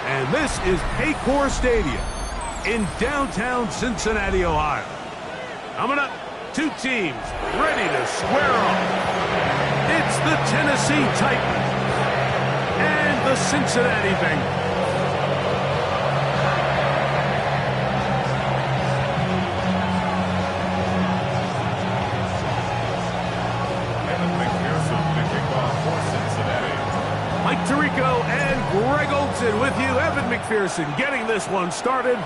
And this is Paycor Stadium in downtown Cincinnati, Ohio. Coming up, two teams ready to square off. It's the Tennessee Titans and the Cincinnati Bengals. Mike Tirico and Greg Olson with you. Evan McPherson getting this one started.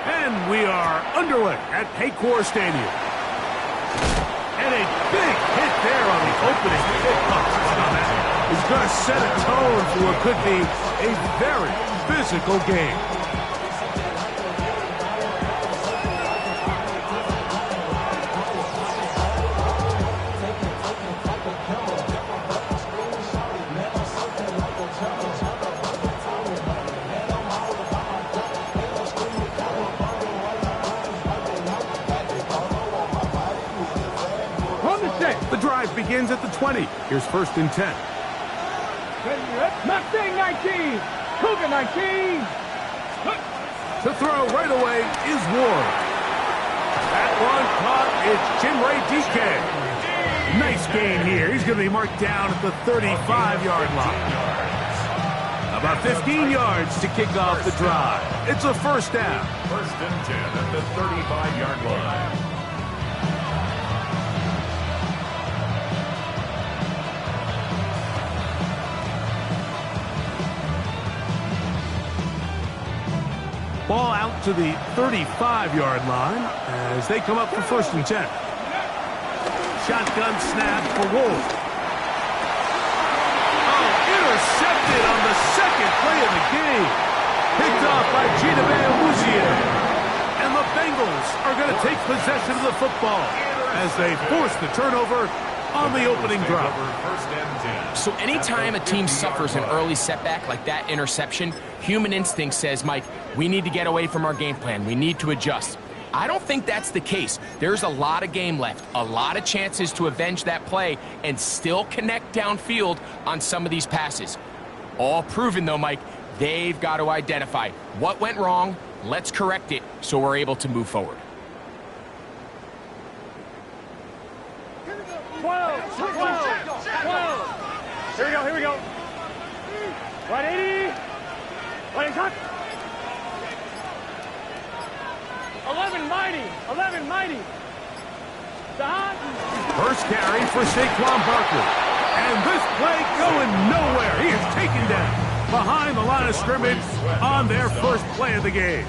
And we are underway at Paycor Stadium. And a big hit there on the opening kickoff. Is going to set a tone for what could be a very physical game. The drive begins at the 20. Here's 1st and 10. Mustang 19, Cougar 19. To throw right away is Ward. That one caught. It's Chinray DK. Nice gain here. He's going to be marked down at the 35-yard line. About 15 yards to kick off the drive. It's a 1st down. 1st and 10 at the 35-yard line. Ball out to the 35-yard line as they come up for 1st and 10. Shotgun snap for Wolf. Oh, intercepted on the second play of the game. Picked off by Gina Van. And the Bengals are going to take possession of the football as they force the turnover on the opening drive. So anytime a team suffers an early setback like that interception, human instinct says, Mike, we need to get away from our game plan. We need to adjust. I don't think that's the case. There's a lot of game left, a lot of chances to avenge that play and still connect downfield on some of these passes. All proven, though, Mike, they've got to identify what went wrong, let's correct it so we're able to move forward. 12. Here we go. 180. 180. 11 mighty. First carry for Saquon Barkley. And this play going nowhere. He is taken down behind the line of scrimmage on their first play of the game.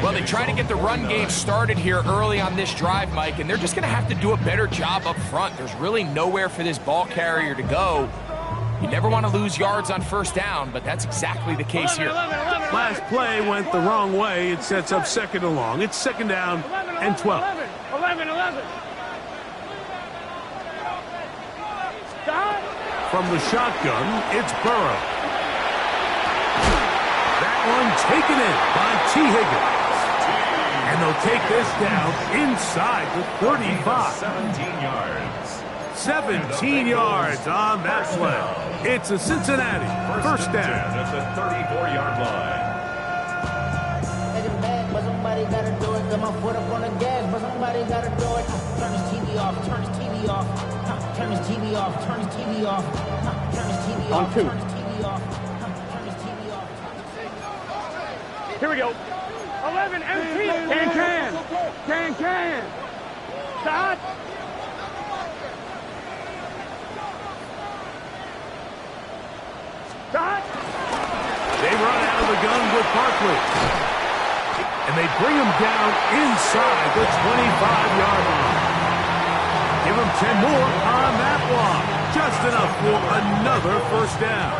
Well, they try to get the run game started here early on this drive, Mike, and they're just going to have to do a better job up front. There's really nowhere for this ball carrier to go. You never want to lose yards on 1st down, but that's exactly the case here. Last play went the wrong way. It sets up 2nd and long. It's 2nd down and 12. 11. From the shotgun, it's Burrow. That one taken in by T. Higgins. And they'll take this down inside the 35. 17 yards. 17 yards on that play. It's a Cincinnati 1st down. At the 34-yard line. But somebody gotta do it. Got my foot up on the gas, but somebody gotta do it. Turn his TV off. Turn his TV off. Turn his TV off. Turn his TV off. Turn his TV off. Turn his TV off. Turn his TV off. Here we go. 11 empty. Can. Stop. They run out of the gun with Barkley. And they bring him down inside the 25-yard line. Give him 10 more on that one. Just enough for another 1st down.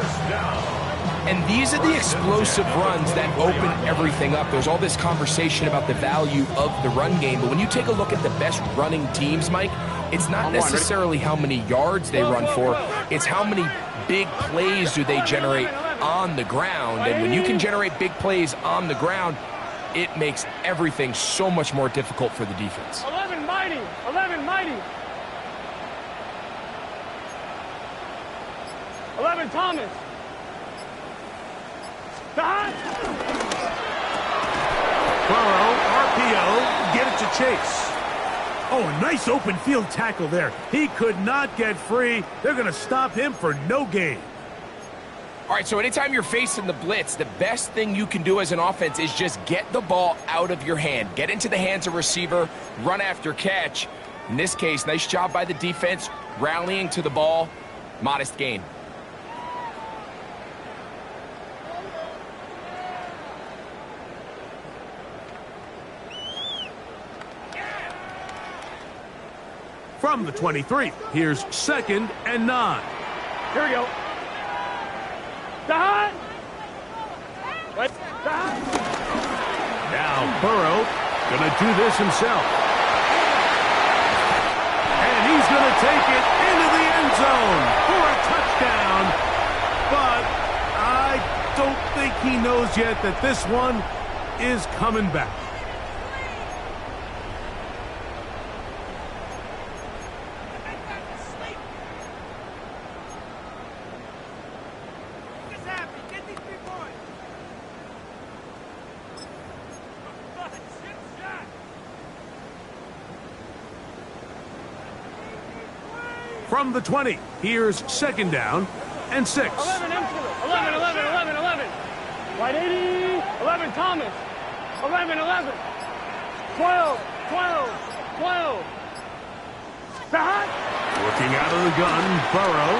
And these are the explosive runs that open everything up. There's all this conversation about the value of the run game, but when you take a look at the best running teams, Mike, it's not necessarily how many yards they run for, it's how many big plays do they generate on the ground. And when you can generate big plays on the ground, it makes everything so much more difficult for the defense. 11 mighty. 11 Thomas. chase. Oh, a nice open field tackle there. He could not get free. They're going to stop him for no gain. All right, so anytime you're facing the blitz, the best thing you can do as an offense is just get the ball out of your hand. Get into the hands of receiver, run after catch. In this case, nice job by the defense, rallying to the ball, modest gain. From the 23, here's 2nd and 9. Here we go. Dot. Right. Dot. Now Burrow gonna do this himself. And he's gonna take it into the end zone for a touchdown. But I don't think he knows yet that this one is coming back. From the 20, here's 2nd down and 6. 11 empty. 11, 11, 11, 11. Right 80. 11 Thomas. 11, 11. 12, 12, 12. Dot. Working out of the gun, Burrow.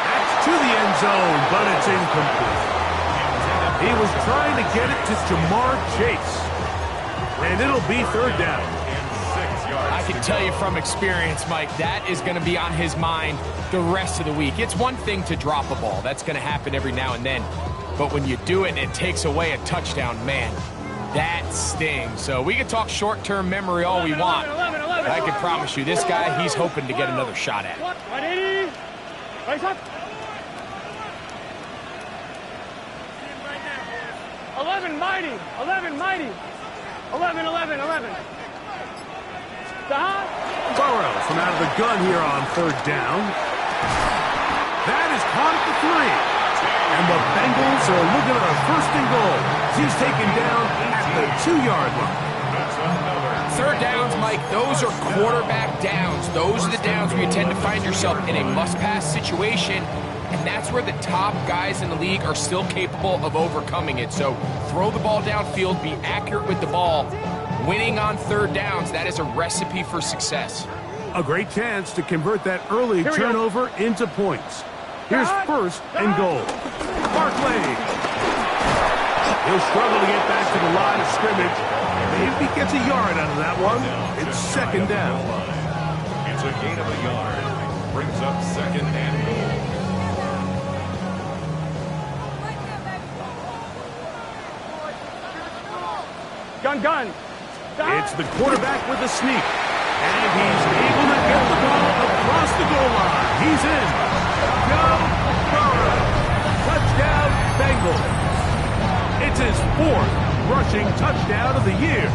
That's to the end zone, but it's incomplete. He was trying to get it to Jamar Chase. And it'll be 3rd down. I can tell you from experience, Mike, that is going to be on his mind the rest of the week. It's one thing to drop a ball. That's going to happen every now and then. But when you do it and it takes away a touchdown, man, that stings. So we can talk short-term memory all we want. But I can promise you, this guy, he's hoping to get another shot at it. 180. Right up. 11 mighty. 11 mighty. 11, 11, 11. Dot. Burrow from out of the gun here on 3rd down. That is caught at the 3. And the Bengals are looking at a 1st and goal. He's taken down at the 2-yard line. 3rd downs, Mike, those are quarterback downs. Those are the downs where you tend to find yourself in a must-pass situation, and that's where the top guys in the league are still capable of overcoming it. So throw the ball downfield, be accurate with the ball. Winning on 3rd downs, that is a recipe for success. A great chance to convert that early turnover into points. Here's 1st and goal. Barkley. He'll struggle to get back to the line of scrimmage. Maybe he gets a yard out of that one. It's 2nd down. It's a gain of a yard. Brings up 2nd and goal. Gun. It's the quarterback with a sneak. And he's able to get the ball across the goal line. He's in. Go Burrow. Touchdown Bengals. It's his 4th rushing touchdown of the year.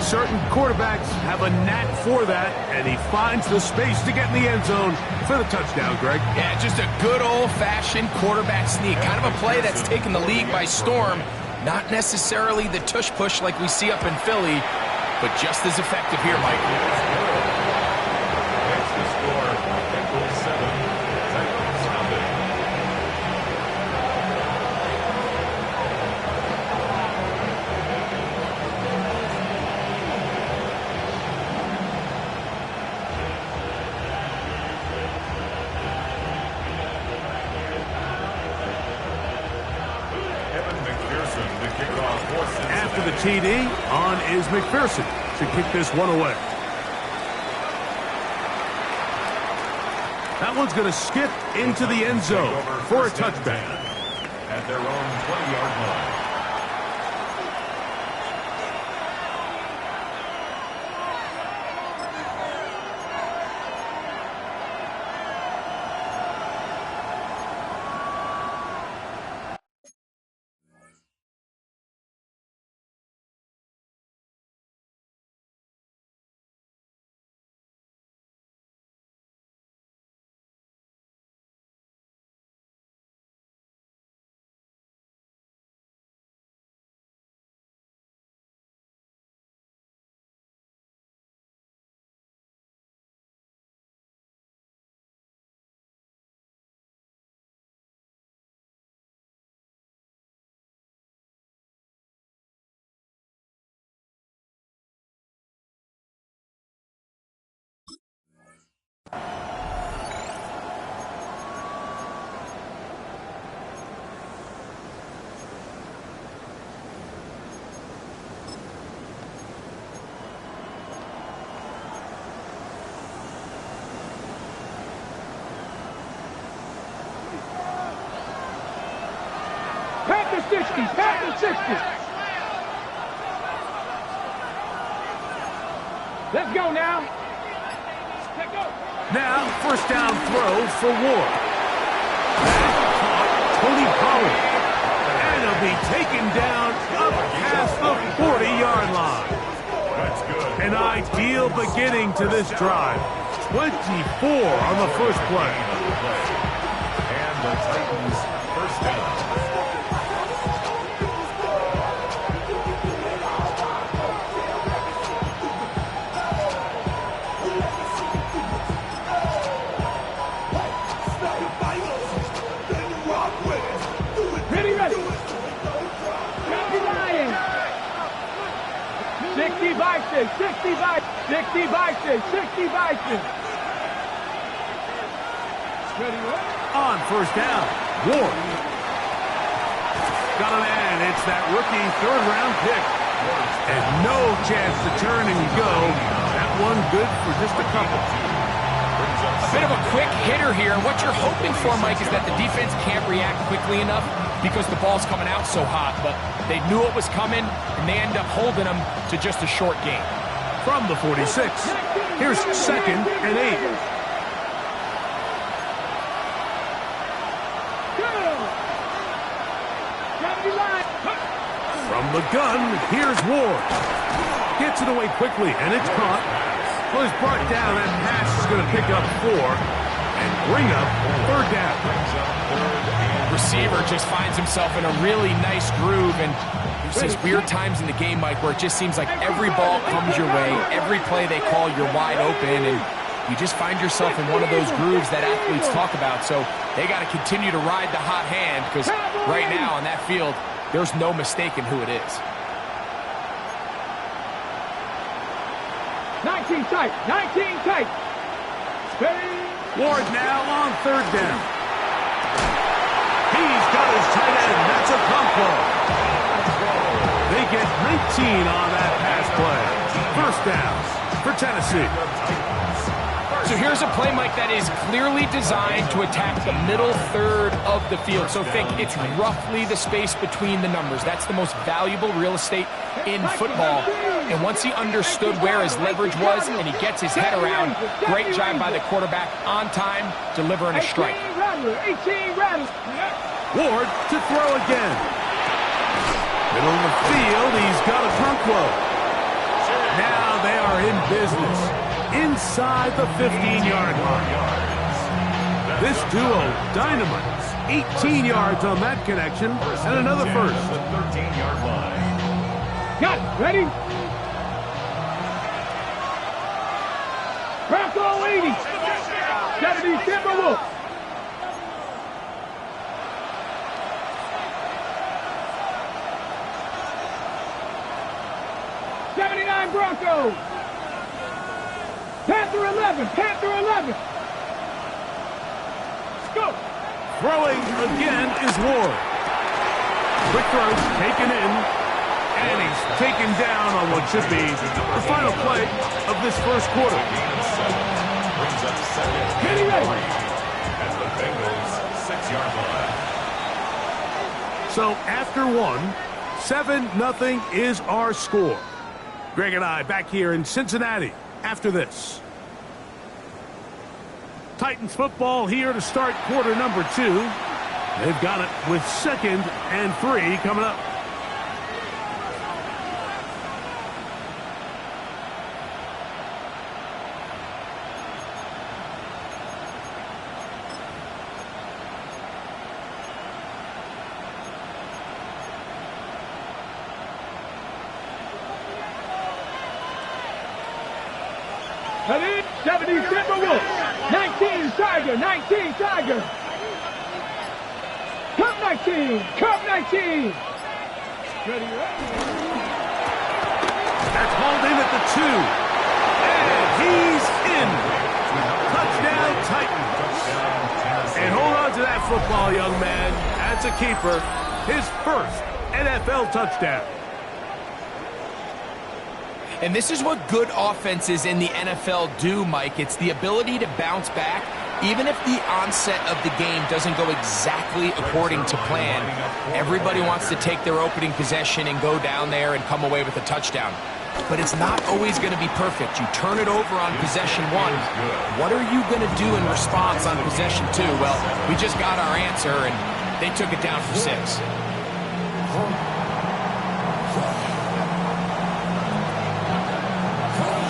Certain quarterbacks have a knack for that, and he finds the space to get in the end zone for the touchdown, Greg. Yeah, just a good old-fashioned quarterback sneak. Kind of a play that's taken the league by storm. Not necessarily the tush-push like we see up in Philly, but just as effective here, Mike. That's the score. Bengals 7, Titans nothing. After the TD, on is McPherson to kick this one away. That one's going to skip into the end zone for a touchback. At their own 20-yard line. Panther 60. Panther 60. Let's go now. Let's go. Now, first down throw for Ward. Tony Pollard. And he'll be taken down up past the 40-yard line. That's good. An ideal beginning to this drive. 24 on the first play. And the Titans first down. Ready. Copy Lions. 60 Vikings. 60 Vikings. 60 Vikings. 60 Vikings. Ready. On first down, Ward. Got a man. It's that rookie third-round pick. And no chance to turn and go. That one good for just a couple. A bit of a quick hitter here. And what you're hoping for, Mike, is that the defense can't react quickly enough because the ball's coming out so hot. But they knew it was coming, and they end up holding them to just a short game. From the 46, here's 2nd and 8. From the gun, here's Ward. Gets it away quickly, and it's caught. Well, he's brought down. That pass is going to pick up 4 and bring up third down. Receiver just finds himself in a really nice groove, and there's these weird times in the game, Mike, where it just seems like every ball comes your way, every play they call, you're wide open, and you just find yourself in one of those grooves that athletes talk about. So they got to continue to ride the hot hand, because right now on that field, there's no mistaking who it is. 19 tight. 19 tight. Ward now on third down. He's got his tight end. That's a combo. They get 19 on that pass play. First down for Tennessee. So here's a play, Mike, that is clearly designed to attack the middle third of the field. So think it's roughly the space between the numbers. That's the most valuable real estate in football. And once he understood where his leverage was and he gets his head around, great job by the quarterback on time, delivering a strike. 18 rattles. Ward to throw again. Middle of the field, he's got a trunk load. Now they are in business. Inside the 15-yard line. This duo dynamites. 18 yards on that connection and another first. The 13-yard line. Got it. Ready? Bronco 80. 70 Timberwolves. Broncos. Panther 11. Panther 11. Let's go. Throwing again is Ward. Quick throw taken in. And he's taken down on what should be the final play of this first quarter. Brings up 2nd and 3 at the Bengals 6-yard line. So after one, 7-0 is our score. Greg and I back here in Cincinnati after this. Titans football here to start quarter number 2. They've got it with 2nd and 3 coming up. That is 70 Timberwolves. 19 Tiger. 19 Tiger. Cup 19. Cup 19. Ready, That's hauled in at the 2. And he's in. Touchdown Titans. And hold on to that football, young man. That's a keeper. His first NFL touchdown. And this is what good offenses in the NFL do, Mike. It's the ability to bounce back Even if the onset of the game doesn't go exactly according to plan, everybody wants to take their opening possession and go down there and come away with a touchdown. But it's not always going to be perfect. You turn it over on possession 1. What are you going to do in response on possession 2? Well, we just got our answer, and they took it down for 6.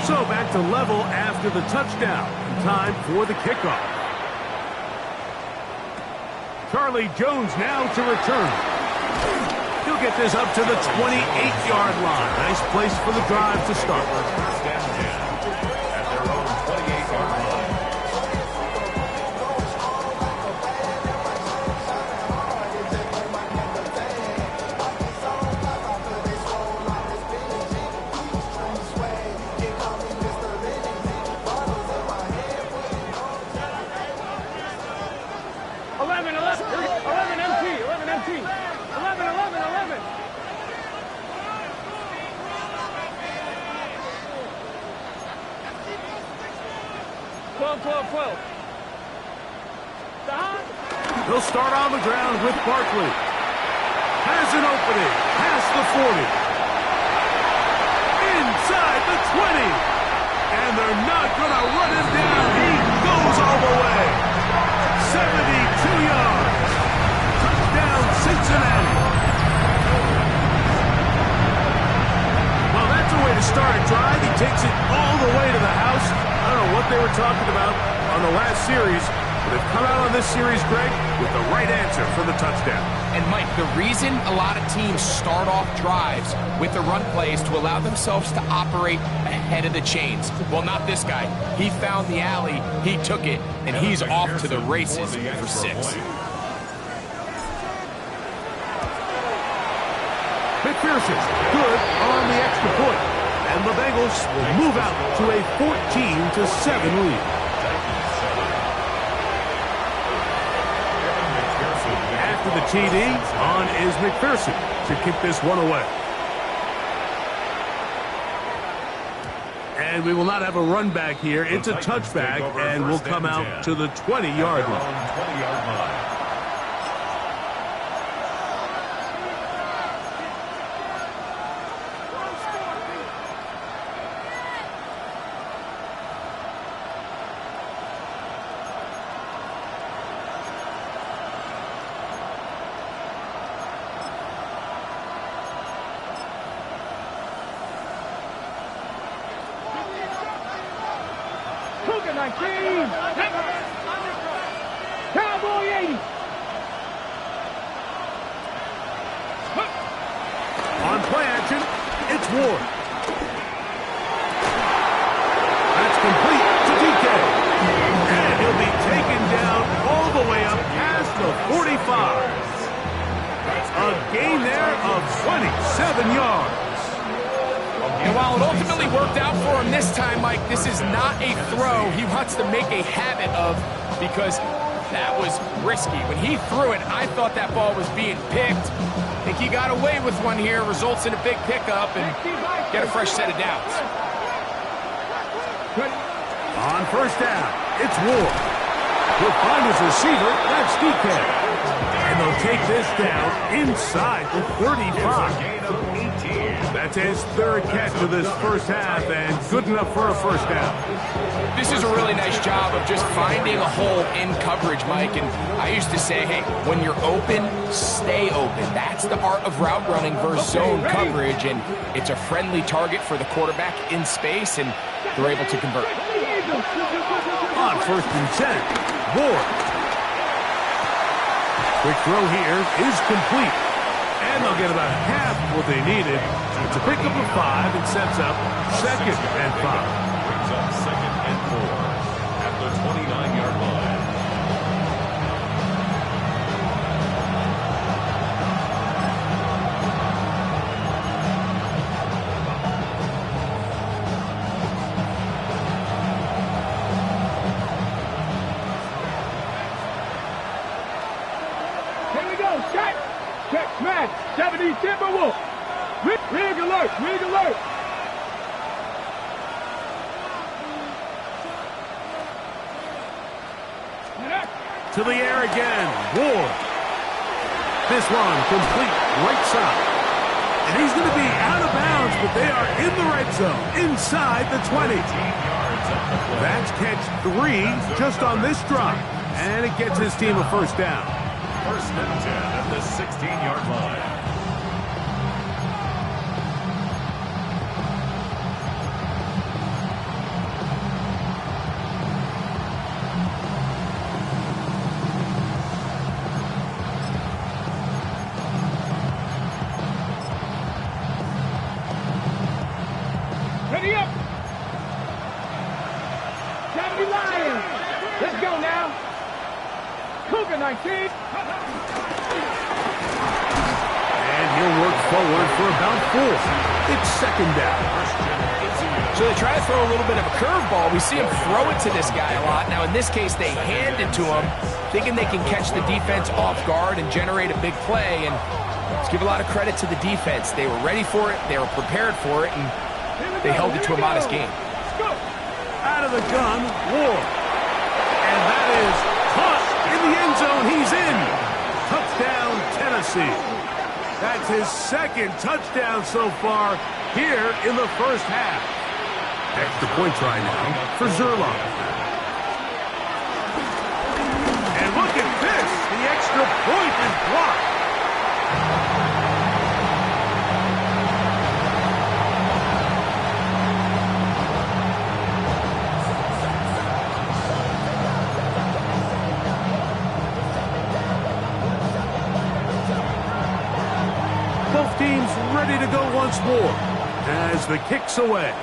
So back to level after the touchdown. Time for the kickoff. Charlie Jones now to return. He'll get this up to the 28-yard line. Nice place for the drive to start. First down at their own 28-yard line. He'll start on the ground with Barkley. Has an opening. Past the 40. Inside the 20. And they're not going to run him down. He goes all the way. 72 yards. Touchdown, Cincinnati. Well, that's a way to start a drive. He takes it all the way to the house. I don't know what they were talking about on the last series. They've come out on this series, Greg, with the right answer for the touchdown. And, Mike, the reason a lot of teams start off drives with the run play is to allow themselves to operate ahead of the chains. Well, not this guy. He found the alley, he took it, and he's off to the races for 6. McPherson, good on the extra point. And the Bengals will move out to a 14-7 lead. After the TD, on is McPherson to kick this one away. And we will not have a run back here. It's a touchback, and we'll come out to the 20-yard line. Cowboy 80. On play action, it's Ward. That's complete to DK. And he'll be taken down all the way up past the 45. A gain there of 27 yards. And while it ultimately worked out for him this time, Mike, this is not a throw he wants to make a habit of because that was risky. When he threw it, I thought that ball was being picked. I think he got away with one here, results in a big pickup and get a fresh set of downs. On first down, it's Ward. He'll find his receiver, that's DK. And they'll take this down inside the 35. That's his third catch of this first half, and good enough for a first down. This is a really nice job of just finding a hole in coverage, Mike. And I used to say, hey, when you're open, stay open. That's the art of route running versus zone coverage, and it's a friendly target for the quarterback in space, and they're able to convert. On first and 10, Ward. Quick throw here is complete. And they'll get about half what they needed. It's a pickup of 5 and sets up 2nd and 5. Brings up 2nd and 4 at the 29-yard line. Here we go. Check. Check. Smash. 70 Timberwolf. Rig alert. Rig alert. to the air again. Ward. This one complete right side. And he's going to be out of bounds, but they are in the red zone, inside the 20. That's catch 3 just on this drive. And it gets his team a first down. First and 10 at the 16-yard line. Ready up. 70 Lions. Let's go now. Cougar 19. And he'll work forward for about 4. It's second down. So they try to throw a little bit of a curveball. We see him throw it to this guy a lot. Now, in this case, they hand it to him, thinking they can catch the defense off guard and generate a big play. And let's give a lot of credit to the defense. They were ready for it. They were prepared for it. And they held it to a modest game. Out of the gun, Ward. And that is caught in the end zone. He's in. Touchdown, Tennessee. That's his second touchdown so far here in the first half. Extra point try now for Zerline. And look at this. The extra point is blocked. Both teams ready to go once more as the kick's away.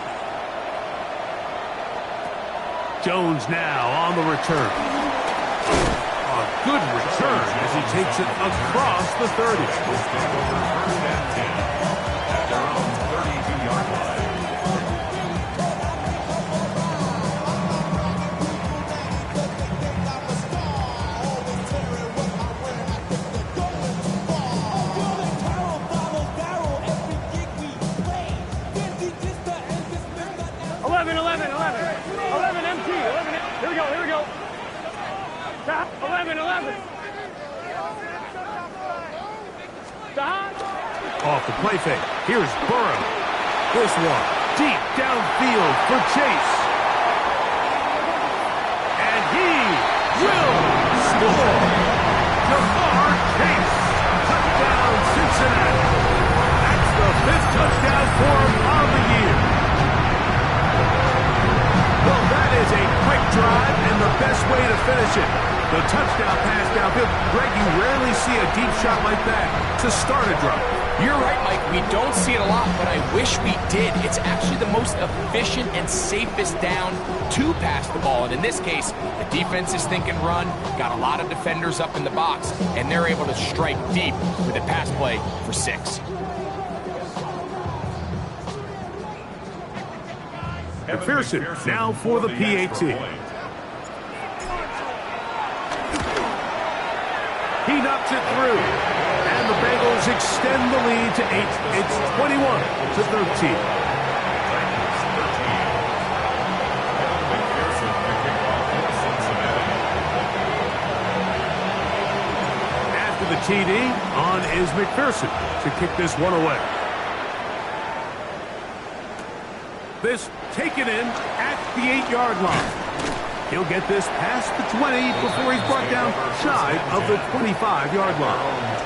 Jones now on the return. A good return as he takes it across the 30. First and 10 at their own 32-yard line. 11. Stop. Off the play fake. Here's Burrow. This one deep downfield for Chase. And he will score. Jamar Chase. Touchdown, Cincinnati. That's the 5th touchdown for him on the year. Well, that is a quick drive and the best way to finish it. The touchdown pass downfield. Greg, you rarely see a deep shot like that to start a drive. You're right, Mike. We don't see it a lot, but I wish we did. It's actually the most efficient and safest down to pass the ball. And in this case, the defense is thinking run, got a lot of defenders up in the box, and they're able to strike deep with a pass play for 6. McPherson now for the PAT. He knocks it through. And the Bengals extend the lead to 8. It's 21-13. After the TD, on is McPherson to kick this one away. This taken in at the 8-yard line. He'll get this past the 20 before he's brought down shy of the 25-yard line.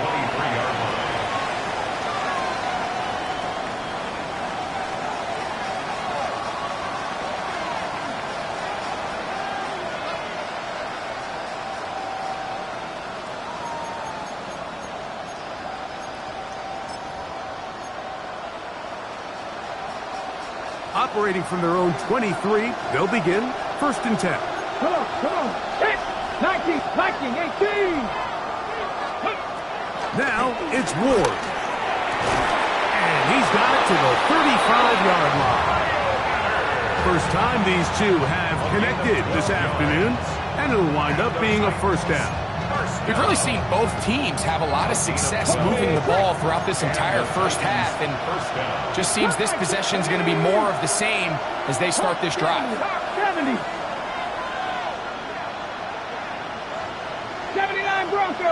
Operating from their own 23, they'll begin 1st and 10. Come on. 19, 18. Now it's Ward. And he's got it to the 35-yard line. First time these two have connected this afternoon, and it'll wind up being a first down. We've really seen both teams have a lot of success moving the ball throughout this entire first half, and just seems this possession is going to be more of the same as they start this drive. 70.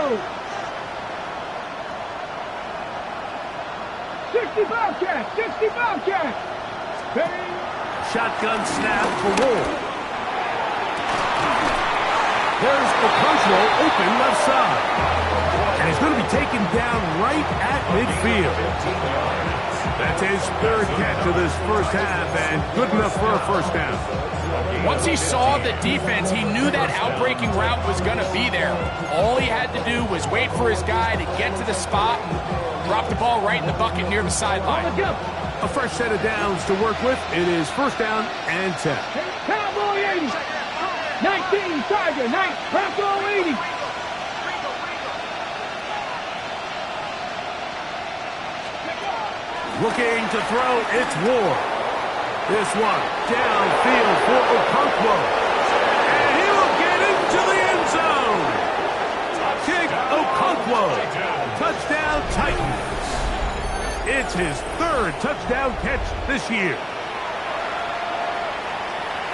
go. 65 catch, 65 catch. Shotgun snap for Wolf. There's Okonkwo open left side. And he's going to be taken down right at midfield. That's his third catch of this first half, and good enough for a first down. Once he saw the defense, he knew that outbreaking route was going to be there. All he had to do was wait for his guy to get to the spot and drop the ball right in the bucket near the sideline. A fresh set of downs to work with. It is first down and 10. Cowboy 80. 19, Tiger, 9, Bronco 80. Looking to throw, it's Ward. This one downfield for Okonkwo. And he will get into the end zone. Kick Okonkwo. Touchdown Titans. It's his third touchdown catch this year.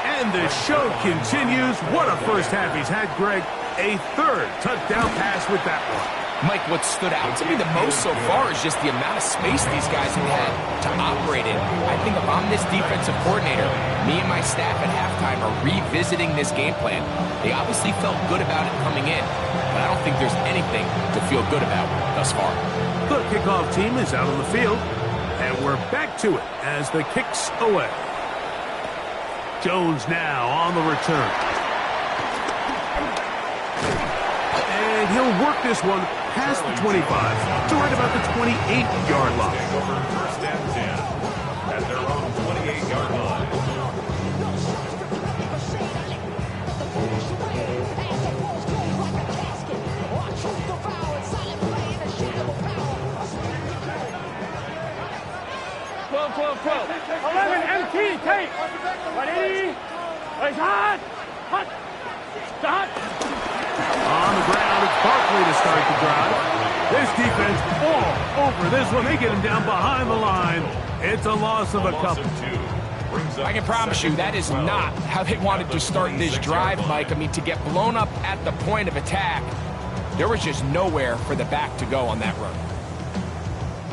And the show continues. What a first half he's had, Greg. A third touchdown pass with that one. Mike, what stood out to me the most so far is just the amount of space these guys have had to operate in. I think if I'm this defensive coordinator, me and my staff at halftime are revisiting this game plan. They obviously felt good about it coming in, but I don't think there's anything to feel good about thus far. The kickoff team is out on the field, and we're back to it as the kick's away. Jones now on the return. And he'll work this one past the 25 to right about the 28-yard line. First and 10 at their own 28-yard line. Twelve. 11, MT, tape. 180. It's hot. Stop. On the ground, it's Barkley to start the drive. This defense all over this one. They get him down behind the line. It's a loss of a couple. I can promise you that is not how they wanted to start this drive, Mike. I mean, to get blown up at the point of attack, there was just nowhere for the back to go on that run.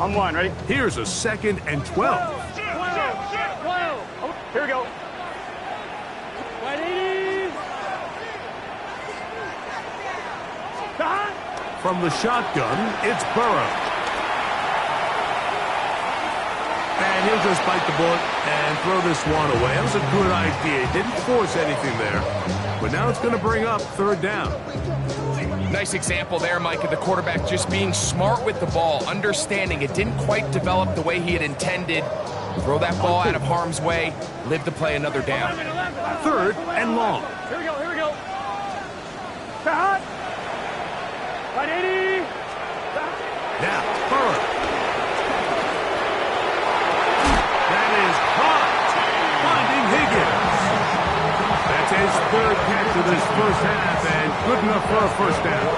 On one, ready? Here's a 2nd and 12. 12. Here we go. 180. Stop. From the shotgun, it's Burrow. And he'll just bite the bullet and throw this one away. That was a good idea. He didn't force anything there. But now it's going to bring up third down. Nice example there, Mike, of the quarterback just being smart with the ball, understanding it didn't quite develop the way he had intended. Throw that ball out of harm's way, live to play another down. 3rd and long. Here we go. Stop. 180. Now, Burrow. That is caught. Finding Higgins. That's his 3rd catch of this first half, and good enough for a first down.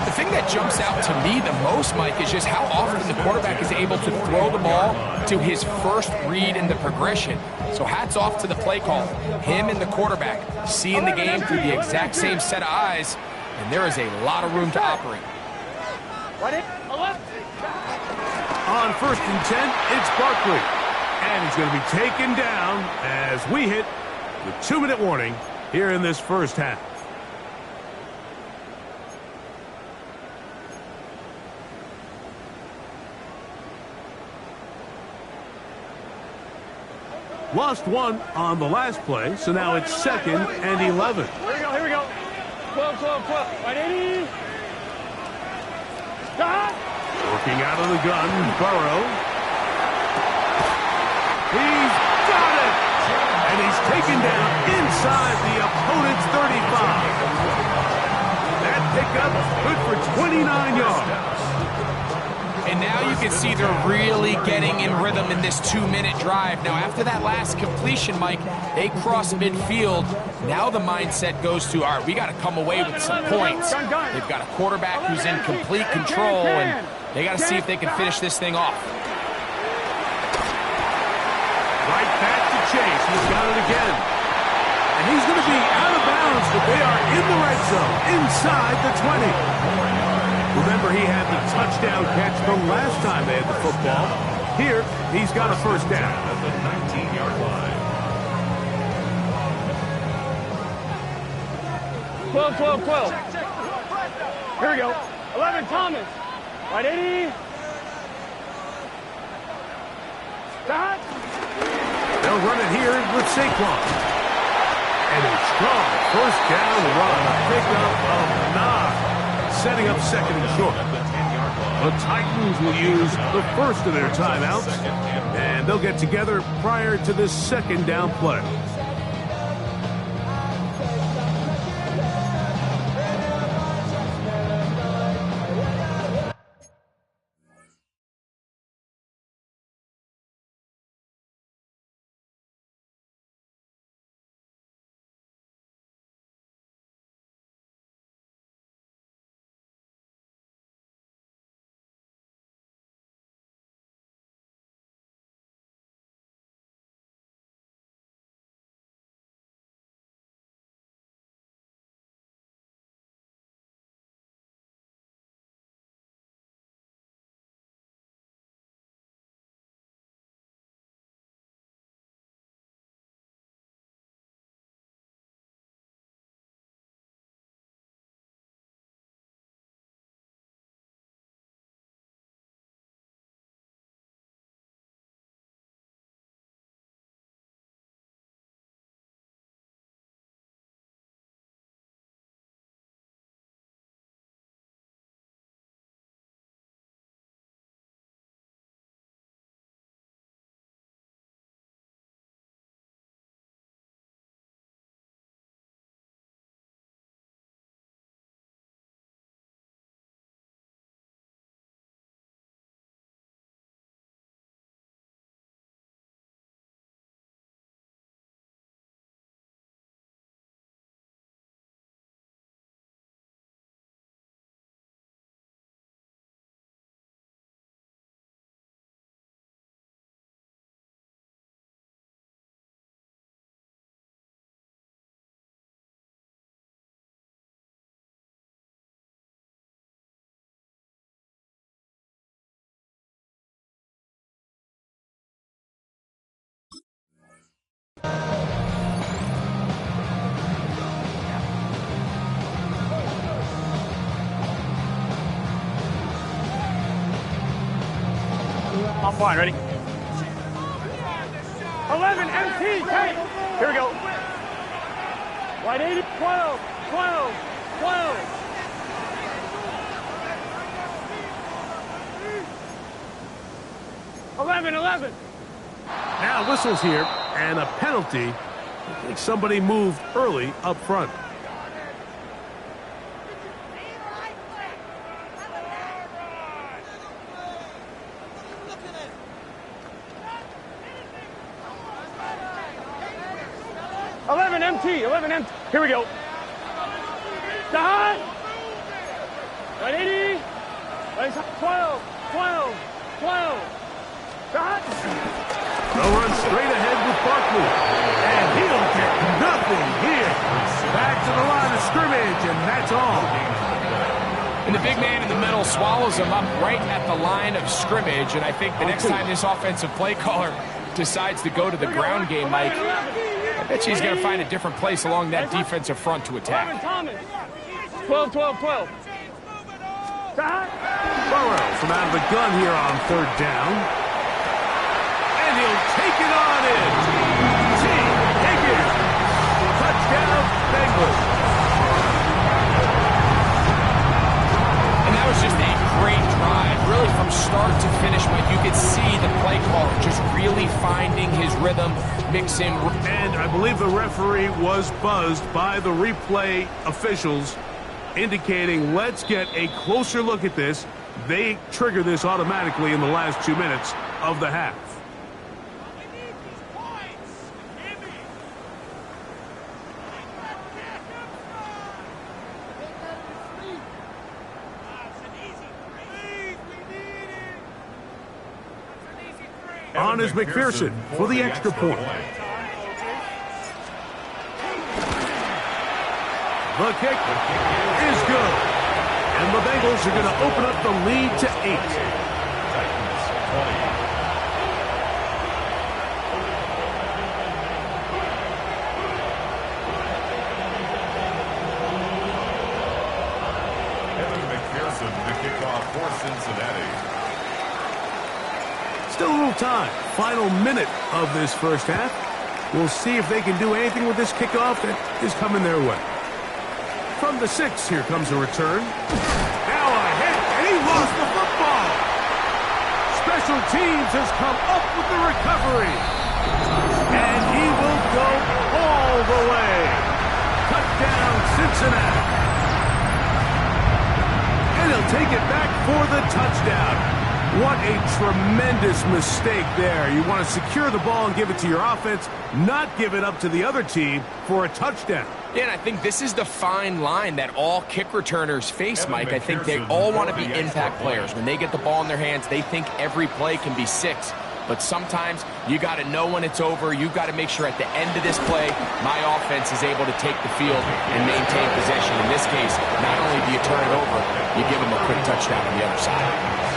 The thing that jumps out to me the most, Mike, is just how often the quarterback is able to throw the ball to his first read in the progression. So hats off to the play caller. Him and the quarterback seeing the game through the exact same set of eyes, and there is a lot of room to operate. On 1st and 10, it's Barkley. And he's going to be taken down as we hit the 2-minute warning here in this first half. Lost one on the last play, so now it's 2nd and 11. Here we go. 12. 180. Stop. Working out of the gun, Burrow. He's got it! And he's taken down inside the opponent's 35. That pickup good for 29 yards. And now you can see they're really getting in rhythm in this 2-minute drive. Now, after that last completion, Mike, they cross midfield. Now the mindset goes to, all right, we got to come away with some points. They've got a quarterback who's in complete control, and they got to see if they can finish this thing off. Right back to Chase. He's got it again. And he's going to be out of bounds, but they are in the red zone, inside the 20. Remember, he had the touchdown catch the last time they had the football. Here, he's got a first down. At the 19-yard line. 12, 12, 12. Here we go. 11, Thomas. Right, 80. Stop. They'll run it here with Saquon. And a strong first down run. A pickup of 9. Setting up second and short. The Titans will use the first of their timeouts. And they'll get together prior to this second down play. I'm fine, ready? 11, MT, take. Here we go. Right, 80, 12, 12, 12. $11. Now whistles here, and a penalty. I think somebody moved early up front. $11 empty. Here we go. Done. Right, 80. Right, 12, 12, 12. Done. They'll run straight ahead with Barkley. And he'll get nothing here. Back to the line of scrimmage, and that's all. And the big man in the middle swallows him up right at the line of scrimmage. And I think the next time this offensive play caller decides to go to the ground game, Mike, I bet she's going to find a different place along that defensive front to attack. 12, 12, 12. Burrow from out of the gun here on third down. And he'll take it on in. T. Higgins. Touchdown, Bengals. And that was just a great drive. Really from start to finish, Mike, you could see the play caller just really finding his rhythm, mixing. And I believe the referee was buzzed by the replay officials, indicating let's get a closer look at this. They trigger this automatically in the last 2 minutes of the half. On is McPherson for the extra point. The kick is good. And the Bengals are going to open up the lead to 8. Titans 20. The kickoff for Cincinnati. Still a little time. Final minute of this first half. We'll see if they can do anything with this kickoff that is coming their way. From the 6, here comes a return. Now a hit, and he lost the football. Special teams has come up with the recovery. And he will go all the way. Touchdown, Cincinnati. And he'll take it back for the touchdown. What a tremendous mistake there. You want to secure the ball and give it to your offense, not give it up to the other team for a touchdown. Yeah, and I think this is the fine line that all kick returners face, Mike. I think they all want to be impact players. When they get the ball in their hands, they think every play can be 6. But sometimes you got to know when it's over. You've got to make sure at the end of this play, my offense is able to take the field and maintain possession. In this case, not only do you turn it over, you give them a quick touchdown on the other side.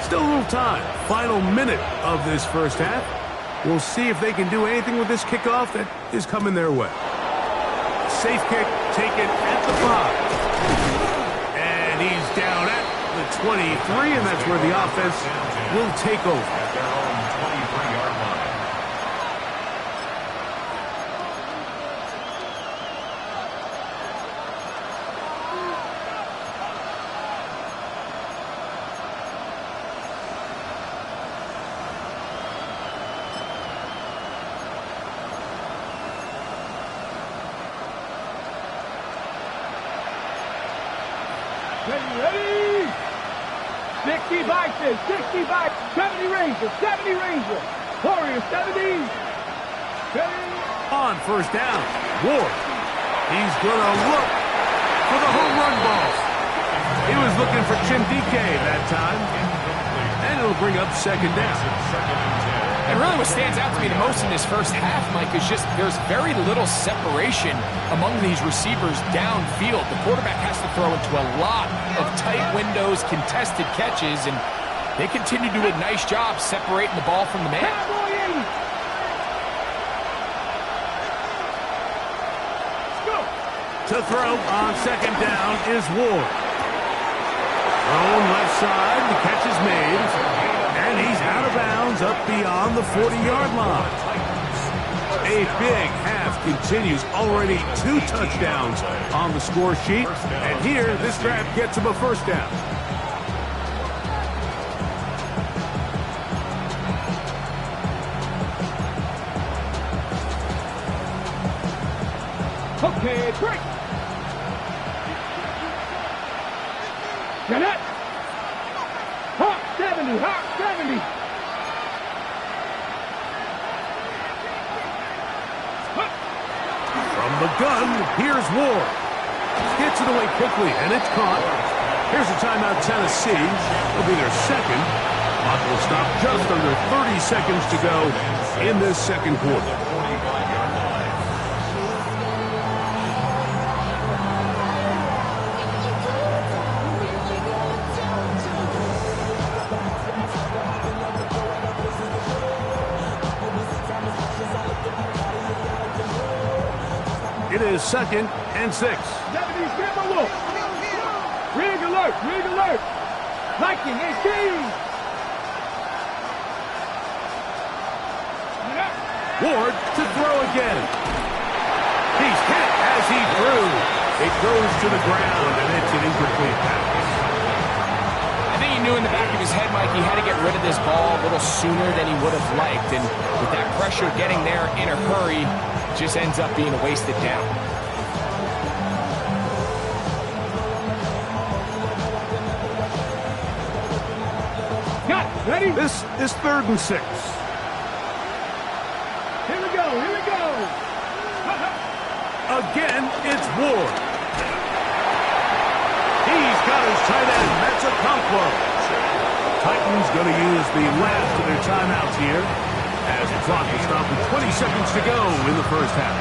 Still a little time. Final minute of this first half. We'll see if they can do anything with this kickoff that is coming their way. Safe kick taken at the 5. And he's down at the 23, and that's where the offense will take over. At their own 23-yard line. Ready? 60 Bison, 60 Bison, 70 Rangers, 70 Rangers, Warriors, 70. On first down, Ward. He's going to look for the home run ball. He was looking for Chimdike that time. And it'll bring up second down. And really what stands out to me the most in this first half, Mike, is just there's very little separation among these receivers downfield. The quarterback has to throw into a lot of tight windows, contested catches, and they continue to do a nice job separating the ball from the man. To throw on second down is Ward. Thrown left side, the catch is made. And he's out of bounds up beyond the 40-yard line. A big half continues. Already 2 touchdowns on the score sheet. And here, this drive gets him a first down. Okay, break. Get it. Hawk 70, Hawk 70. From the gun, here's Ward. Gets it away quickly, and it's caught. Here's a timeout, Tennessee. It'll be their second. Clock will stop just under 30 seconds to go in this second quarter. It is 2nd and 6. Deputies, give him a look. Rig alert, rig alert. Liking, 18. Ward to throw again. He's hit as he threw. It goes to the ground, and it's an incomplete pass. I think he knew in the back of his head, Mike, he had to get rid of this ball a little sooner than he would have liked. And with that pressure getting there in a hurry, just ends up being a wasted down. Got it. Ready? This is 3rd and 6. Here we go, here we go. Again, it's Ward. He's got his tight end. That's a Conquo. Titans going to use the last of their timeouts here as the clock is stopped with 20 seconds to go in the first half.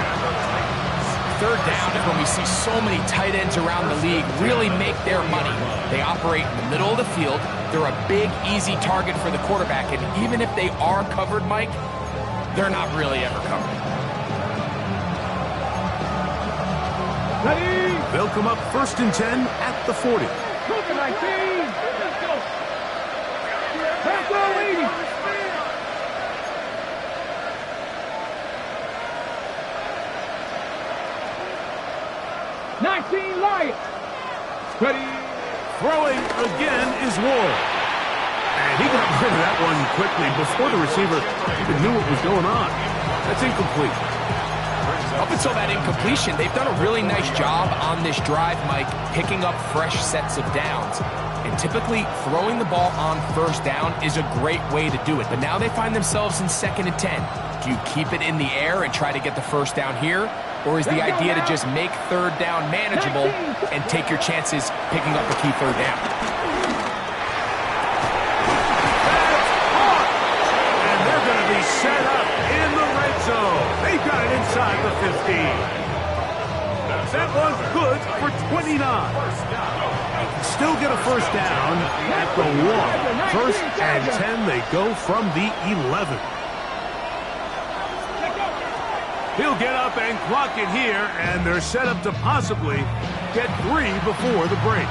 Third down is when we see so many tight ends around the league really make their money. They operate in the middle of the field. They're a big, easy target for the quarterback, and even if they are covered, Mike, they're not really ever covered. Ready? They'll come up 1st and 10 at the 40. Cook 19. Let's go. Back row 80. Lions. Ready. Throwing again is Ward. And he got rid of that one quickly before the receiver even knew what was going on. That's incomplete. Up until that incompletion, they've done a really nice job on this drive, Mike, picking up fresh sets of downs. And typically, throwing the ball on 1st down is a great way to do it. But now they find themselves in 2nd and 10. Do you keep it in the air and try to get the 1st down here? Or is the idea to just make 3rd down manageable and take your chances picking up a key 3rd down? And they're going to be set up in the red zone. They've got it inside the 15. That one's good for 29. Still get a 1st down at the 1. 1st and 10, they go from the 11. He'll get up and clock it here, and they're set up to possibly get 3 before the break.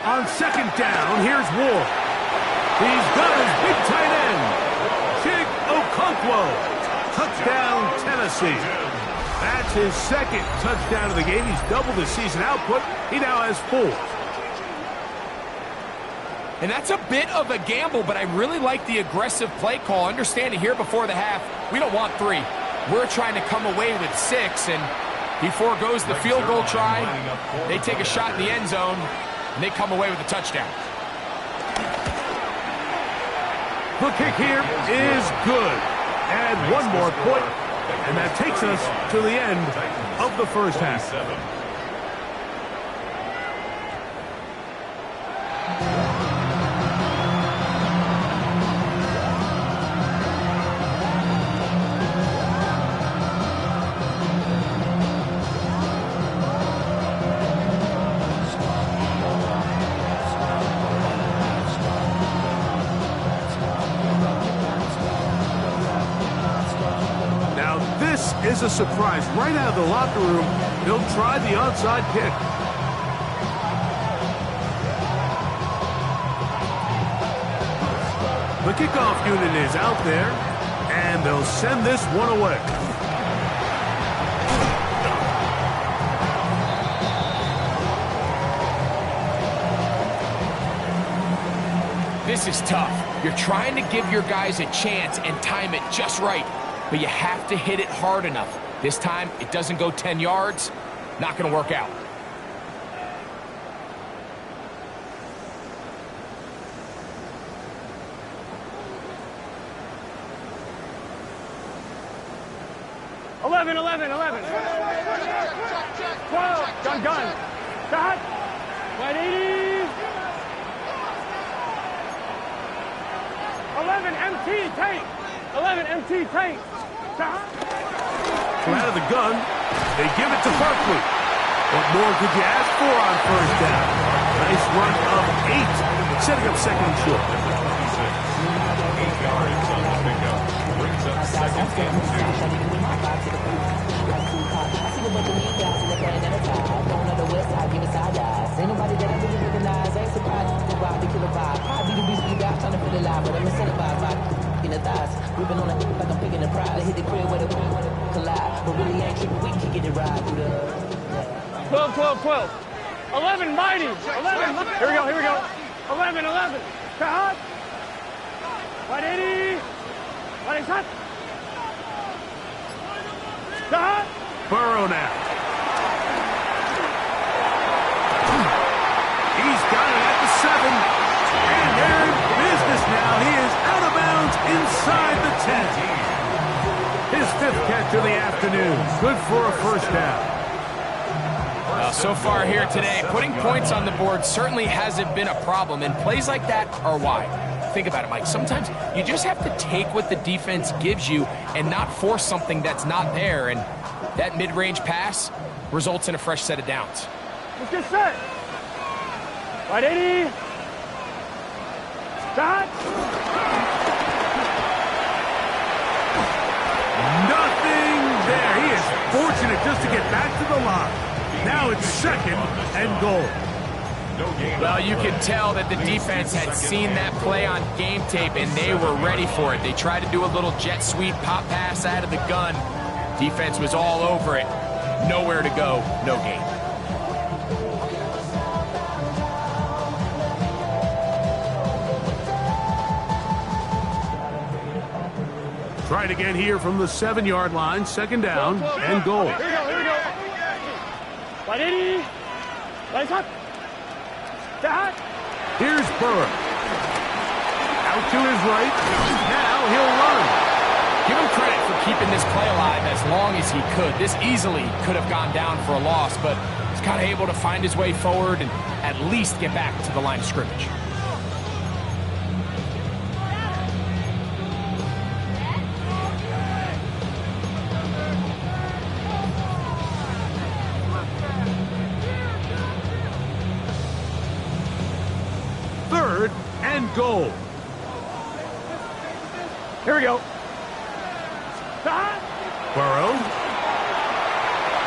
On 2nd down, here's Ward. He's got his big tight end, Chig Okonkwo. Touchdown, Tennessee. That's his 2nd touchdown of the game. He's doubled his season output. He now has 4. And that's a bit of a gamble, but I really like the aggressive play call. Understanding here before the half, we don't want 3. We're trying to come away with 6, and he foregoes the field goal try. They take a shot in the end zone, and they come away with a touchdown. The kick here is good. Add 1 more point, and that takes us to the end of the first half. Is a surprise. Right out of the locker room, he'll try the onside kick. The kickoff unit is out there, and they'll send this one away. This is tough. You're trying to give your guys a chance and time it just right. But you have to hit it hard enough. This time, it doesn't go 10 yards. Not going to work out. Eleven. 12. Gun. Stop. 180. 11 MT tank. 11 MT tank. From out of the gun, they give it to Barkley. What more could you ask for on 1st down? Nice run of 8, setting up 2nd and short. 8 yards on the pickup. Brings up 2nd and 2. We've been on it like I'm picking a prize. Hit the crib where the collide. But really ain't tripping, we can get it right through the 12, 12, 12. 11, mighty. 11. Here we go, here we go. 11, 11. Cut. 180. 180, cut. Cut. Burrow now. He's got it at the 7. And they're in business now. He is out of bounds inside the 10. His 5th catch of the afternoon. Good for a first down. So far here today, putting points on the board certainly hasn't been a problem, and plays like that are why. Think about it, Mike. Sometimes you just have to take what the defense gives you and not force something that's not there, and that mid-range pass results in a fresh set of downs. Let's get set. 180. Start. Nothing there. He is fortunate just to get back to the line. Now it's 2nd and goal. Well, you can tell that the defense had seen that play on game tape, and they were ready for it. They tried to do a little jet sweep pop pass out of the gun. Defense was all over it. Nowhere to go, no gain. Try it again here from the 7-yard line. 2nd down and goal. Here we go, here we go. 180. Nice hop. Start. Here's Burrow. Out to his right. Now he'll run. Give him credit for keeping this play alive as long as he could. This easily could have gone down for a loss, but he's kind of able to find his way forward and at least get back to the line of scrimmage. Goal. Here we go. Start. Burrow.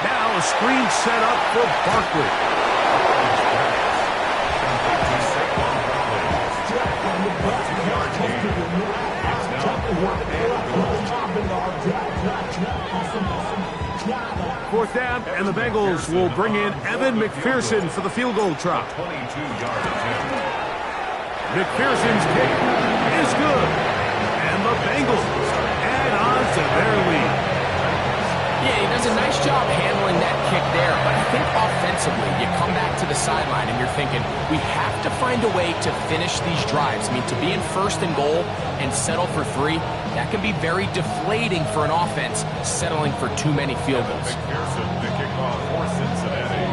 Now a screen set up for Barkley. Fourth down, and the Bengals will bring in Evan McPherson for the field goal try. 22-yard attempt. McPherson's kick is good, and the Bengals add on to their lead. Yeah, he does a nice job handling that kick there, but I think offensively, you come back to the sideline and you're thinking, we have to find a way to finish these drives. I mean, to be in 1st and goal and settle for 3, that can be very deflating for an offense settling for too many field goals. McPherson, the kickoff for Cincinnati.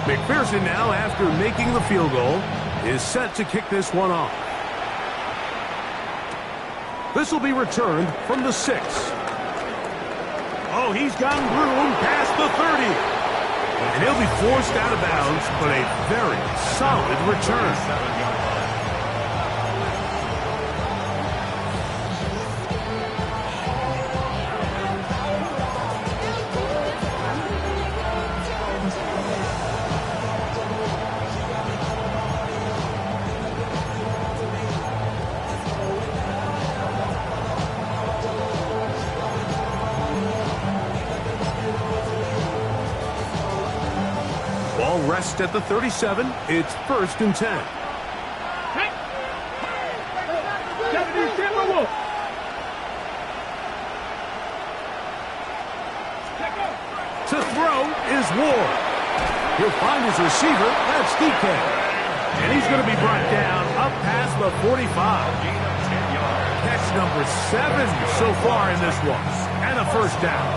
McPherson now, after making the field goal, is set to kick this one off. This will be returned from the 6. Oh, he's gotten room past the 30. And he'll be forced out of bounds, but a very solid return. 7-yard line. Rest at the 37. It's 1st and 10. To throw is Ward. He'll find his receiver. That's DK. And he's going to be brought down up past the 45. Catch number 7 so far in this one. And a first down.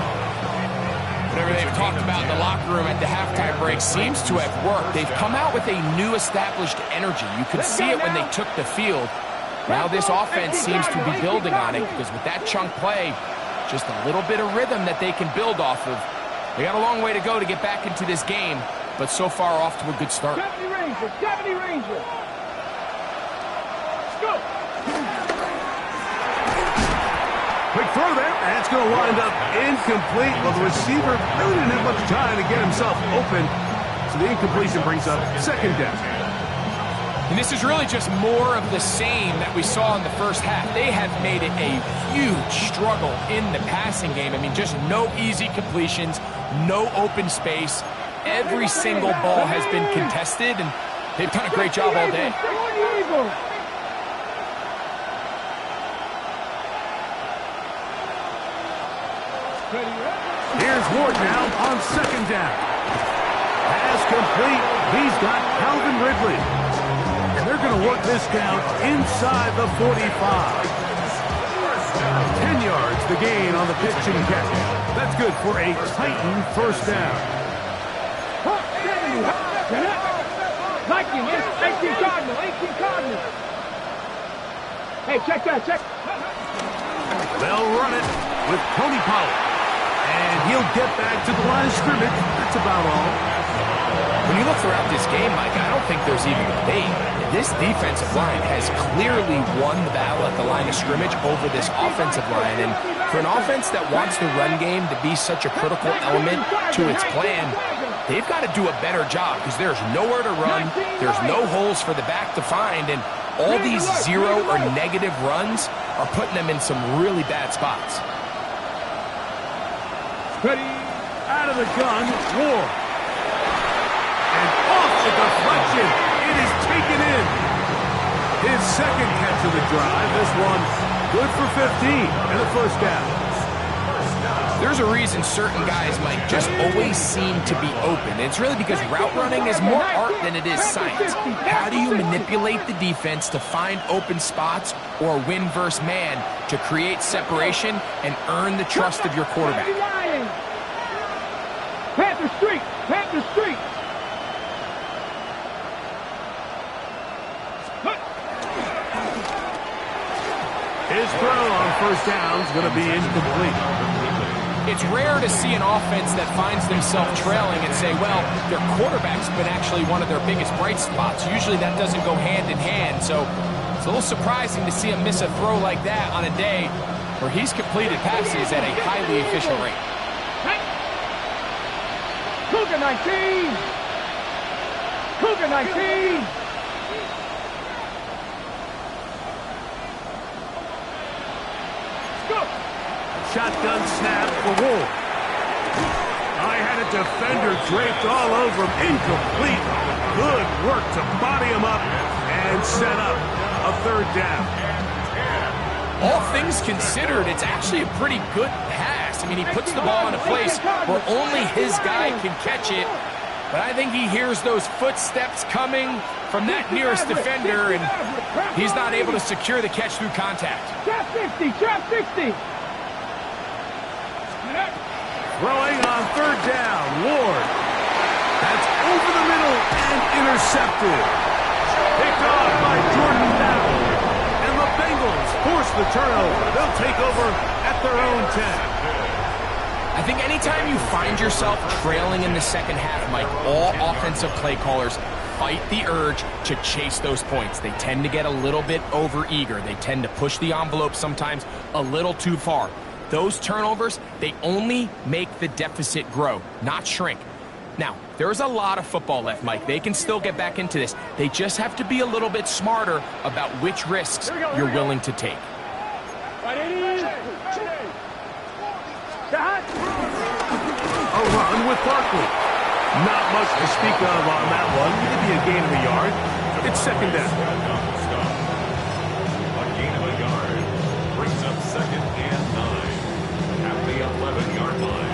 Whatever they've talked about in the locker room at the halftime break seems to have worked. They've come out with a new established energy. You could see it when they took the field. Now this offense seems to be building on it because with that chunk play, just a little bit of rhythm that they can build off of. They got a long way to go to get back into this game, but so far off to a good start. Deputy Ranger, Deputy Ranger. Let's go. Quick throw there. That's going to wind up incomplete. Well, the receiver really didn't have much time to get himself open. So the incompletion brings up 2nd down. And this is really just more of the same that we saw in the first half. They have made it a huge struggle in the passing game. I mean, just no easy completions, no open space. Every single ball has been contested, and they've done a great job all day. Here's Ward now on second down. Pass complete. He's got Calvin Ridley. And they're going to work this down inside the 45. 10 yards the gain on the pitch and catch. That's good for a Titan first down. 18 Cardinal. Hey, check that, check. They'll run it with Tony Pollard. And he'll get back to the line of scrimmage. That's about all. When you look throughout this game, Mike, I don't think there's even a debate. This defensive line has clearly won the battle at the line of scrimmage over this offensive line. And for an offense that wants the run game to be such a critical element to its plan, they've got to do a better job because there's nowhere to run, there's no holes for the back to find, and all these zero or negative runs are putting them in some really bad spots. Ready, out of the gun, Ward. And off the deflection, it is taken in. His second catch of the drive, this one good for 15 and a first down. There's a reason certain guys, Mike, just always seem to be open. It's really because route running is more art than it is science. How do you manipulate the defense to find open spots or win versus man to create separation and earn the trust of your quarterback? Panther Street! Panther Street! His throw on first down is going to be incomplete. It's rare to see an offense that finds themselves trailing and say, well, their quarterback's been actually one of their biggest bright spots. Usually that doesn't go hand in hand, so it's a little surprising to see him miss a throw like that on a day where he's completed passes at a highly efficient rate. Cougar 19! Cougar 19! Shotgun snap for Ward. I had a defender draped all over him. Incomplete. Good work to body him up and set up a third down. All things considered, it's actually a pretty good pass. I mean, he puts the ball in a place where only his guy can catch it. But I think he hears those footsteps coming from that nearest defender, and he's not able to secure the catch through contact. Trap 60! Trap 60! Throwing on third down, Ward. That's over the middle and intercepted. Picked off by Jordan Battle. And the Bengals force the turnover. They'll take over at their own 10. I think anytime you find yourself trailing in the second half, Mike, all offensive play callers fight the urge to chase those points. They tend to get a little bit overeager. They tend to push the envelope sometimes a little too far. Those turnovers, they only make the deficit grow, not shrink. Now, there's a lot of football left, Mike. They can still get back into this. They just have to be a little bit smarter about which risks you're willing to take. A run with Barkley. Not much to speak of on that one. Maybe a gain of a yard. It's second down. A gain of a yard brings up second and 9 at the 11-yard line.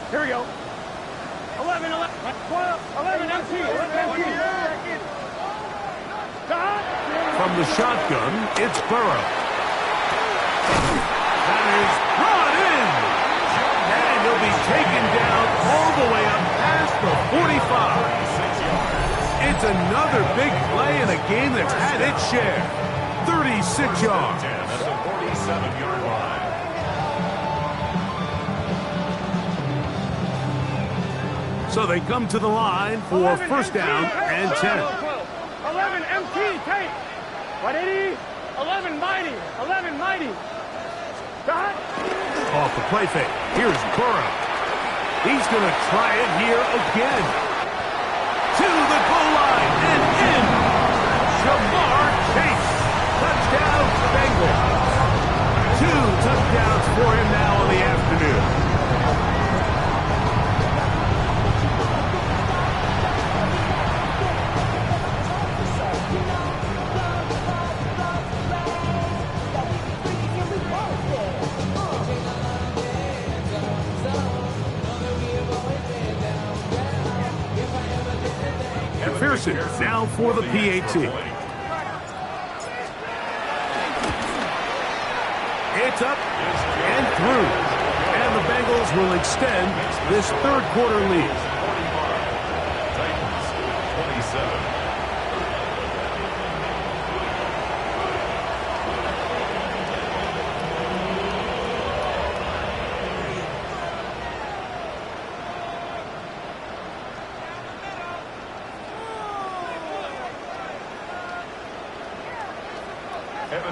Here we go. 11, 11, 12, 11 empty, 11 empty. From the shotgun, it's Burrow. That is brought in. And he'll be taken down all the way up past the 45. It's another big play in a game that's had its share. 36 yards. That's a 47-yard line. So they come to the line for first down and 10. 11 MT, take. 180, 11 mighty, 11 mighty. Off the play fake. Here's Burrow. He's going to try it here again. To the goal line and in. Jamar Chase. Touchdown, Bengals. 2 touchdowns for him now on the afternoon. McPherson now for the PAT. It's up and through. And the Bengals will extend this third quarter lead. Titans 27.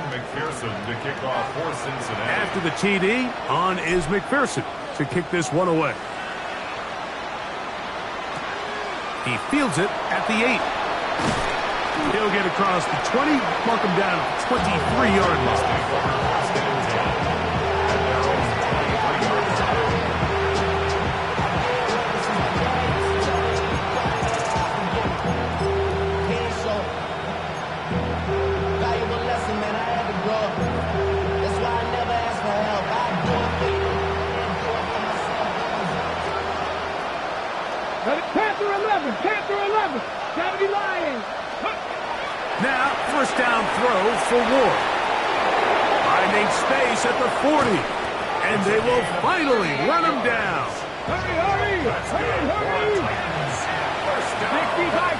McPherson to kick off for Cincinnati. After the TD, on is McPherson to kick this one away. He fields it at the 8. He'll get across the 20, mark him down at the 23-yard line. Panther 11, 70 Lions. Now, first down throw for Ward. Finding space at the 40. And they will finally run him down. Hurry! 65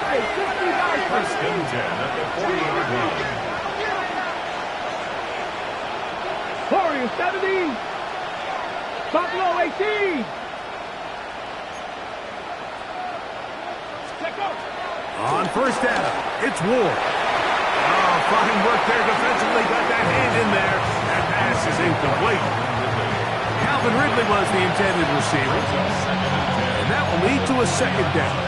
First and 10 at the 40-yard line. Warriors 70. Buffalo 18. On first down, it's Ward. Oh, fine work there defensively. Got that hand in there. That pass is incomplete. Calvin Ridley was the intended receiver. And that will lead to a second down.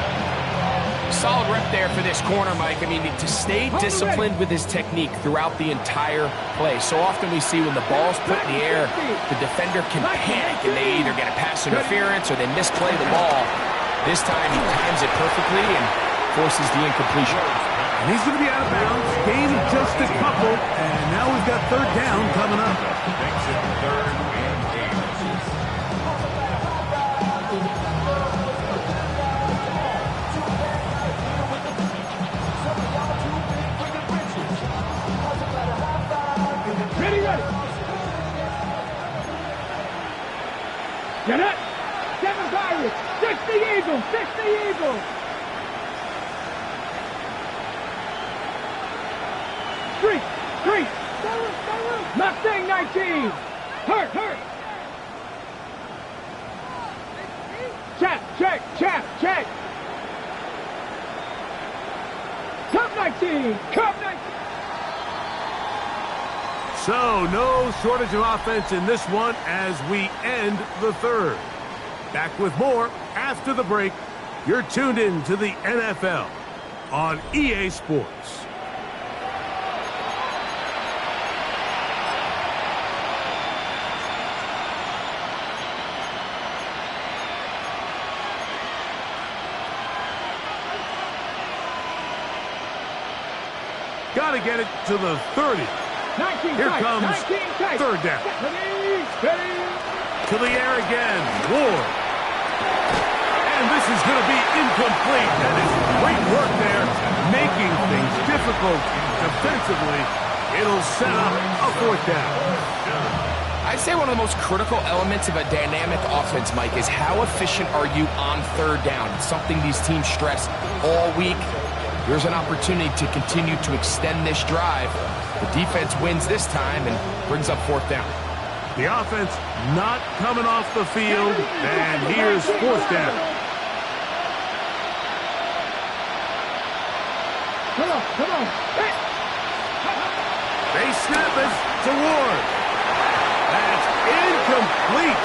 Solid rep there for this corner, Mike. I mean, to stay disciplined with his technique throughout the entire play. So often we see when the ball's put in the air, the defender can panic and they either get a pass interference or they misplay the ball. This time he times it perfectly and forces the incompletion. And he's going to be out of bounds. Gain of just a couple. And now we've got third down coming up. Makes it 3rd and 8. Ready. Get up. 7 Pirates. 60 Eagles. Three. Mustang 19. Hurt. Check. Cup 19. So, no shortage of offense in this one as we end the third. Back with more after the break. You're tuned in to the NFL on EA Sports. Got to get it to the 30. Here comes third down. To the air again. Ward. And this is going to be incomplete. That is great work there, making things difficult defensively. It'll set up a fourth down. I'd say one of the most critical elements of a dynamic offense, Mike, is how efficient are you on third down? It's something these teams stress all week. Here's an opportunity to continue to extend this drive. The defense wins this time and brings up fourth down. The offense not coming off the field, and here's fourth down. Come on. They snap it to Ward. That's Incomplete.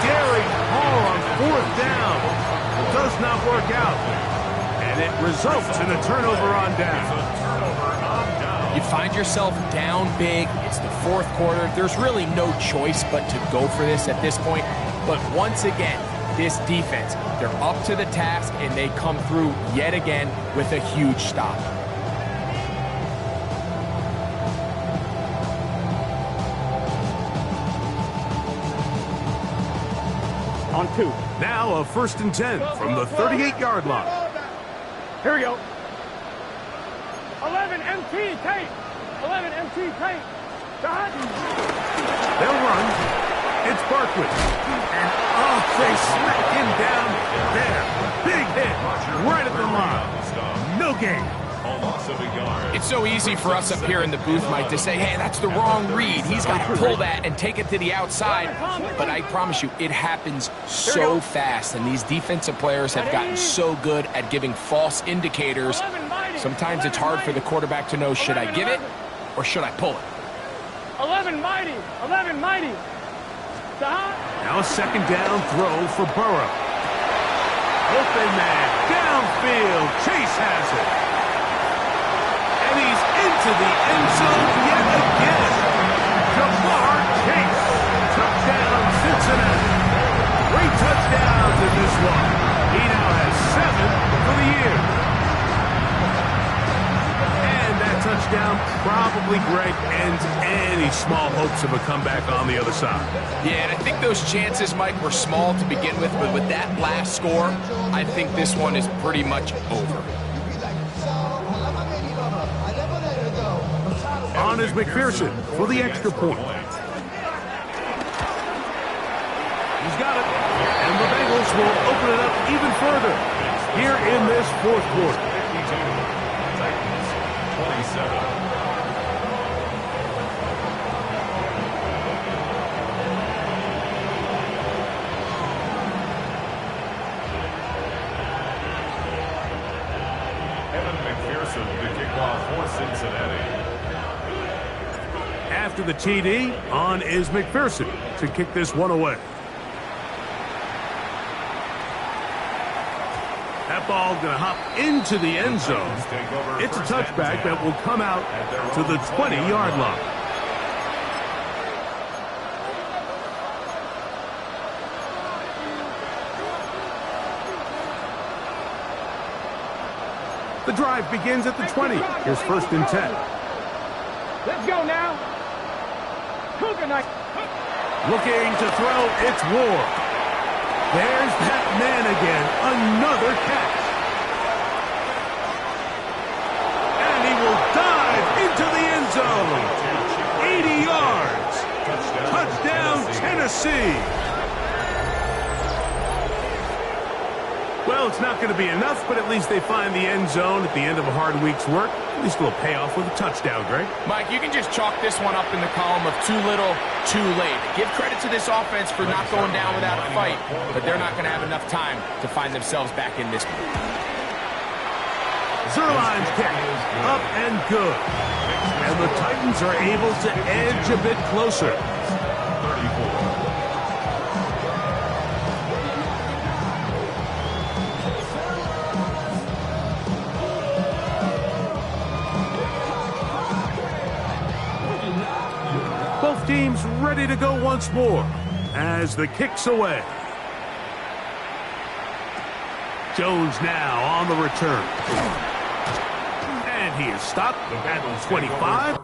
Derek Hall on 4th down. Does not work out. And it results in a turnover on down. You find yourself down big. It's the 4th quarter. There's really no choice but to go for this at this point. But once again, this defense, they're up to the task, and they come through yet again with a huge stop. On 2. Now a 1st and 10 from the 38-yard line. Here we go. 11 MT tape. 11 MT tape. Shot. They'll run. It's Barkley. And they smack him down there. Big hit right at the line. No gain. It's so easy for us up here in the booth, Mike, to say, hey, that's the wrong read. He's got to pull that and take it to the outside. But I promise you, it happens so fast. And these defensive players have gotten so good at giving false indicators. Sometimes it's hard for the quarterback to know, should I give it or should I pull it? 11 mighty. 11 mighty. Now a 2nd down throw for Burrow. Open man downfield. Chase has it. And he's into the end zone yet again. Jamar Chase. Touchdown, Cincinnati. 3 touchdowns in this one. He now has 7 for the year. And that touchdown probably, Greg, ends any small hopes of a comeback on the other side. Yeah, and I think those chances, Mike, were small to begin with, but with that last score, I think this one is pretty much over. On is McPherson for the extra point. He's got it. And the Bengals will open it up even further here in this 4th quarter. 27. McPherson to kick off for Cincinnati. After the TD, on is McPherson to kick this one away. That ball going to hop into the end zone. It's a touchback that will come out to the 20-yard line. The drive begins at the 20. Here's 1st and 10. Let's go now. Looking to throw, it's Ward. There's that man again. Another catch. And he will dive into the end zone. 80 yards. Touchdown, Tennessee. Well, it's not going to be enough, but at least they find the end zone at the end of a hard week's work. At least it'll pay off with a touchdown, Greg. Mike, you can just chalk this one up in the column of too little, too late. Give credit to this offense for not going down without a fight, but they're not going to have enough time to find themselves back in this one. Zerline's kick, up and good. And the Titans are able to edge a bit closer. 34. Both teams ready to go once more as the kick's away. Jones now on the return. And he is stopped at 25.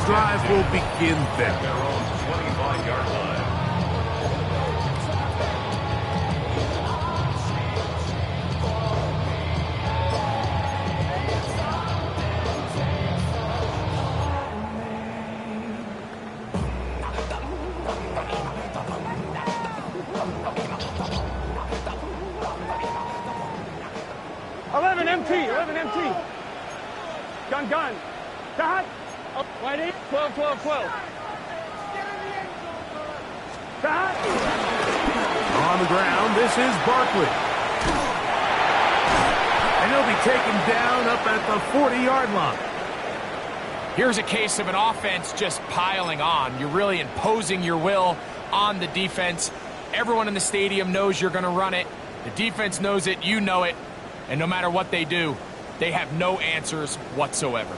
Drive will begin then. Their own 25-yard line. Gun. Dot. Wide 8. 12. Dot. On the ground, this is Barkley. And he'll be taken down up at the 40-yard line. Here's a case of an offense just piling on. You're really imposing your will on the defense. Everyone in the stadium knows you're going to run it. The defense knows it, you know it. And no matter what they do, they have no answers whatsoever.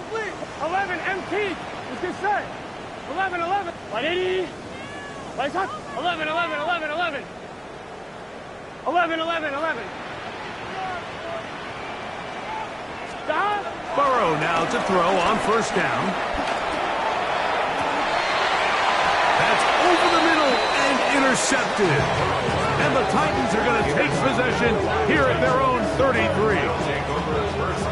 Please. 11 MT. Let's get set. 11. 180. Lights up. 11. 11. Stop. Burrow now to throw on first down. That's over the middle and intercepted. And the Titans are going to take possession here at their own 33.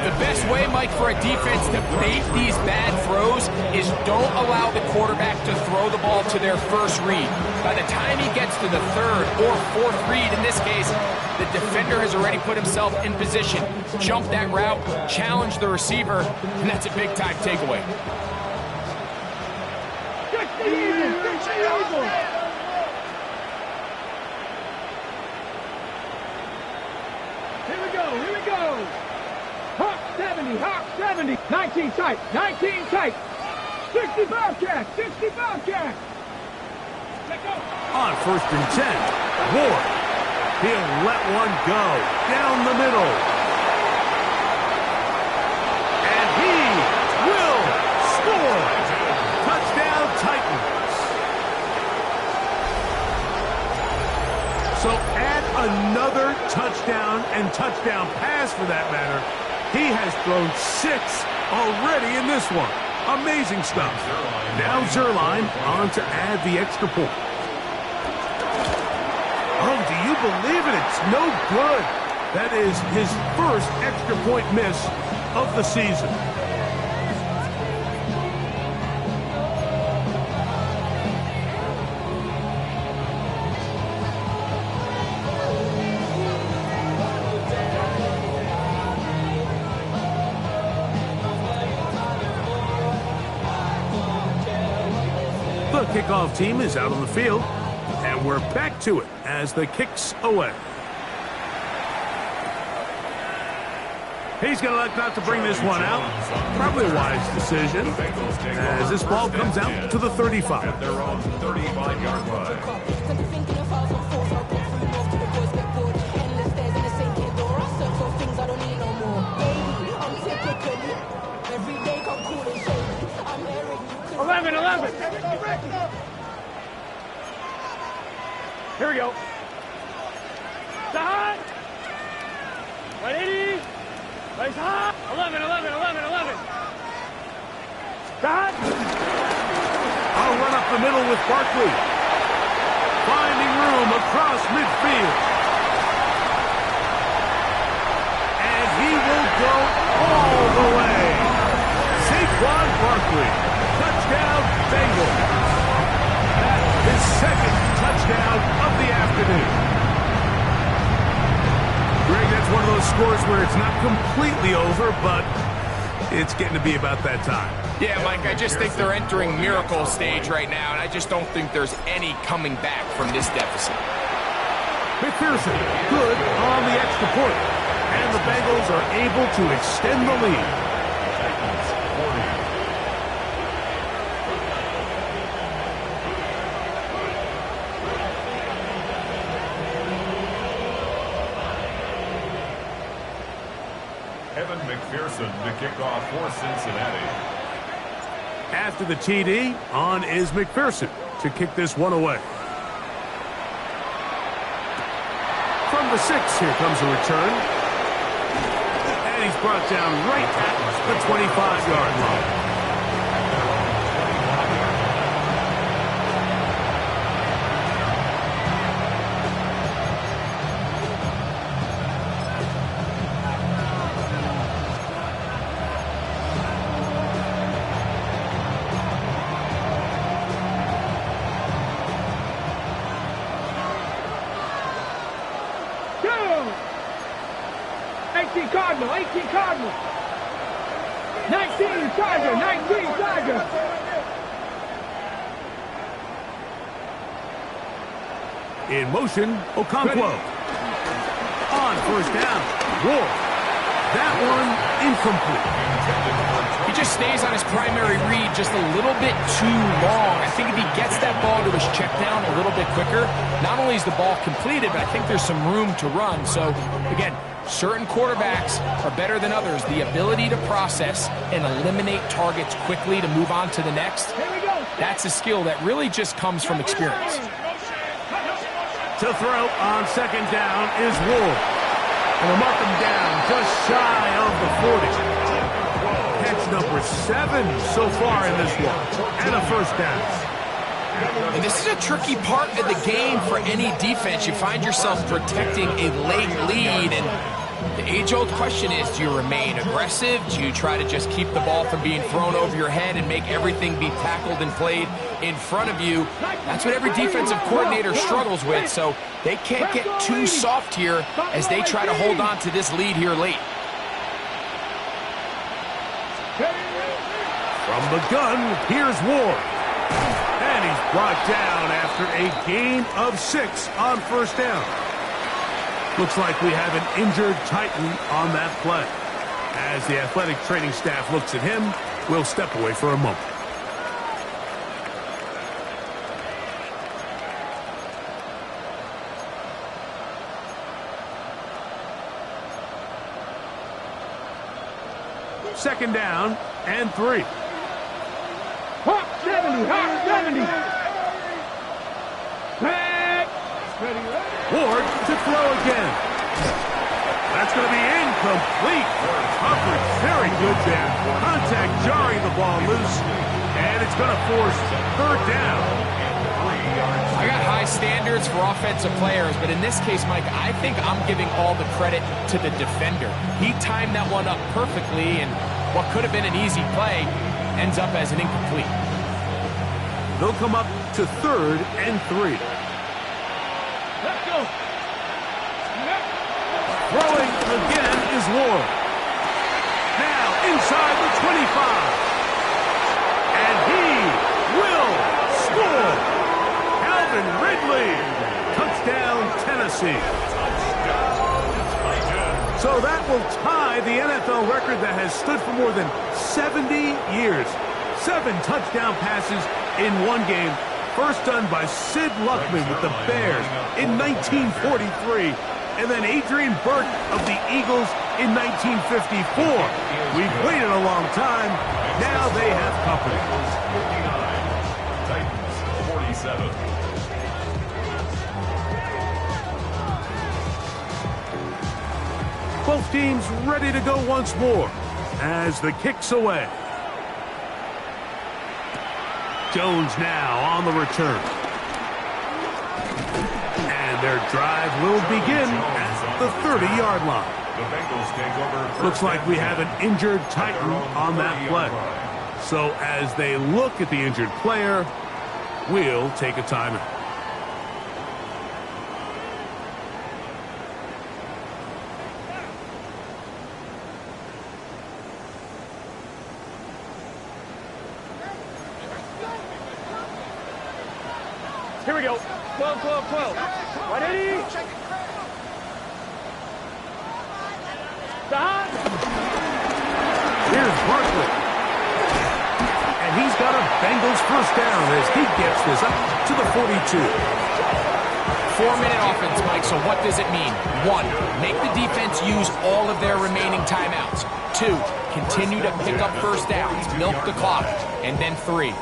The best way, Mike, for a defense to bait these bad throws is don't allow the quarterback to throw the ball to their first read. By the time he gets to the third or fourth read, in this case, the defender has already put himself in position. Jump that route, challenge the receiver, and that's a big-time takeaway. Here we go. Hawk 70, 19 tight, 65 catch. Let go. On first and 10, Ward. He'll let one go down the middle. And he will score. Touchdown, Titans. So add another touchdown and touchdown pass for that matter. He has thrown 6 already in this one. Amazing stuff. Now Zerline on to add the extra point. Oh, do you believe it? It's no good. That is his first extra point miss of the season. The kickoff team is out on the field, and we're back to it as the kick's away. He's going to elect not to bring this one out. Probably a wise decision as this ball comes out to the 35. At their own 35-yard line. Here we go. Side. 180. Place high. 11. Side. I'll run up the middle with Barkley. Finding room across midfield. And he will go all the way. Saquon Barkley. Touchdown, Bengals. His second touchdown of the afternoon. Greg, that's one of those scores where it's not completely over, but it's getting to be about that time. Yeah, Mike, I just think they're entering miracle stage right now, and I just don't think there's any coming back from this deficit. McPherson, good on the extra point. And the Bengals are able to extend the lead. McPherson to kick off for Cincinnati. After the TD, on is McPherson to kick this one away. From the 6, here comes a return. And he's brought down right at the 25-yard line. Cardinal, 18 Cardinal. 19 Tiger, 19 Tiger. In motion, Okonkwo. On first down, Ward. That one incomplete. He just stays on his primary read just a little bit too long. I think if he gets that ball to his check down a little bit quicker, not only is the ball completed, but I think there's some room to run. So, again, certain quarterbacks are better than others. The ability to process and eliminate targets quickly to move on to the next, that's a skill that really just comes from experience. To throw on second down is Ward. And we'll mark him down just shy of the 40. Catch number 7 so far in this one. And a first down. And this is a tricky part of the game for any defense. You find yourself protecting a late lead, and the age-old question is, do you remain aggressive? Do you try to just keep the ball from being thrown over your head and make everything be tackled and played in front of you? That's what every defensive coordinator struggles with, so they can't get too soft here as they try to hold on to this lead here late. From the gun, here's Ward. And he's brought down after a gain of 6 on first down. Looks like we have an injured Titan on that play. As the athletic training staff looks at him, we'll step away for a moment. Second down and 3. Hawk 70, Hawk 70. Back. Ward to throw again. That's going to be incomplete. Coverage very good there. Contact jarring the ball loose. And it's going to force third down. I got high standards for offensive players, but in this case, Mike, I think I'm giving all the credit to the defender. He timed that one up perfectly, and what could have been an easy play ends up as an incomplete. They'll come up to third and 3. Let's go. Throwing again is Ward. Now inside the 25. And he will score. Calvin Ridley. Touchdown, Tennessee. So that will tie the NFL record that has stood for more than 70 years. 7 touchdown passes in one game. First done by Sid Luckman with the Bears in 1943. And then Adrian Burke of the Eagles in 1954. We've waited a long time. Now they have company. 59. Titans 47. Both teams ready to go once more as the kick's away. Jones now on the return. And their drive will begin at the 30-yard line. The Bengals take over. Looks like we have an injured Titan on that play. So as they look at the injured player, we'll take a timeout. Here we go. 12, 12, 12. 180. Stop. Here's Barkley. And he's got a Bengals first down as he gets this up to the 42. 4-minute offense, Mike, so what does it mean? 1, make the defense use all of their remaining timeouts. 2, continue to pick up first downs, milk the clock. And then 3,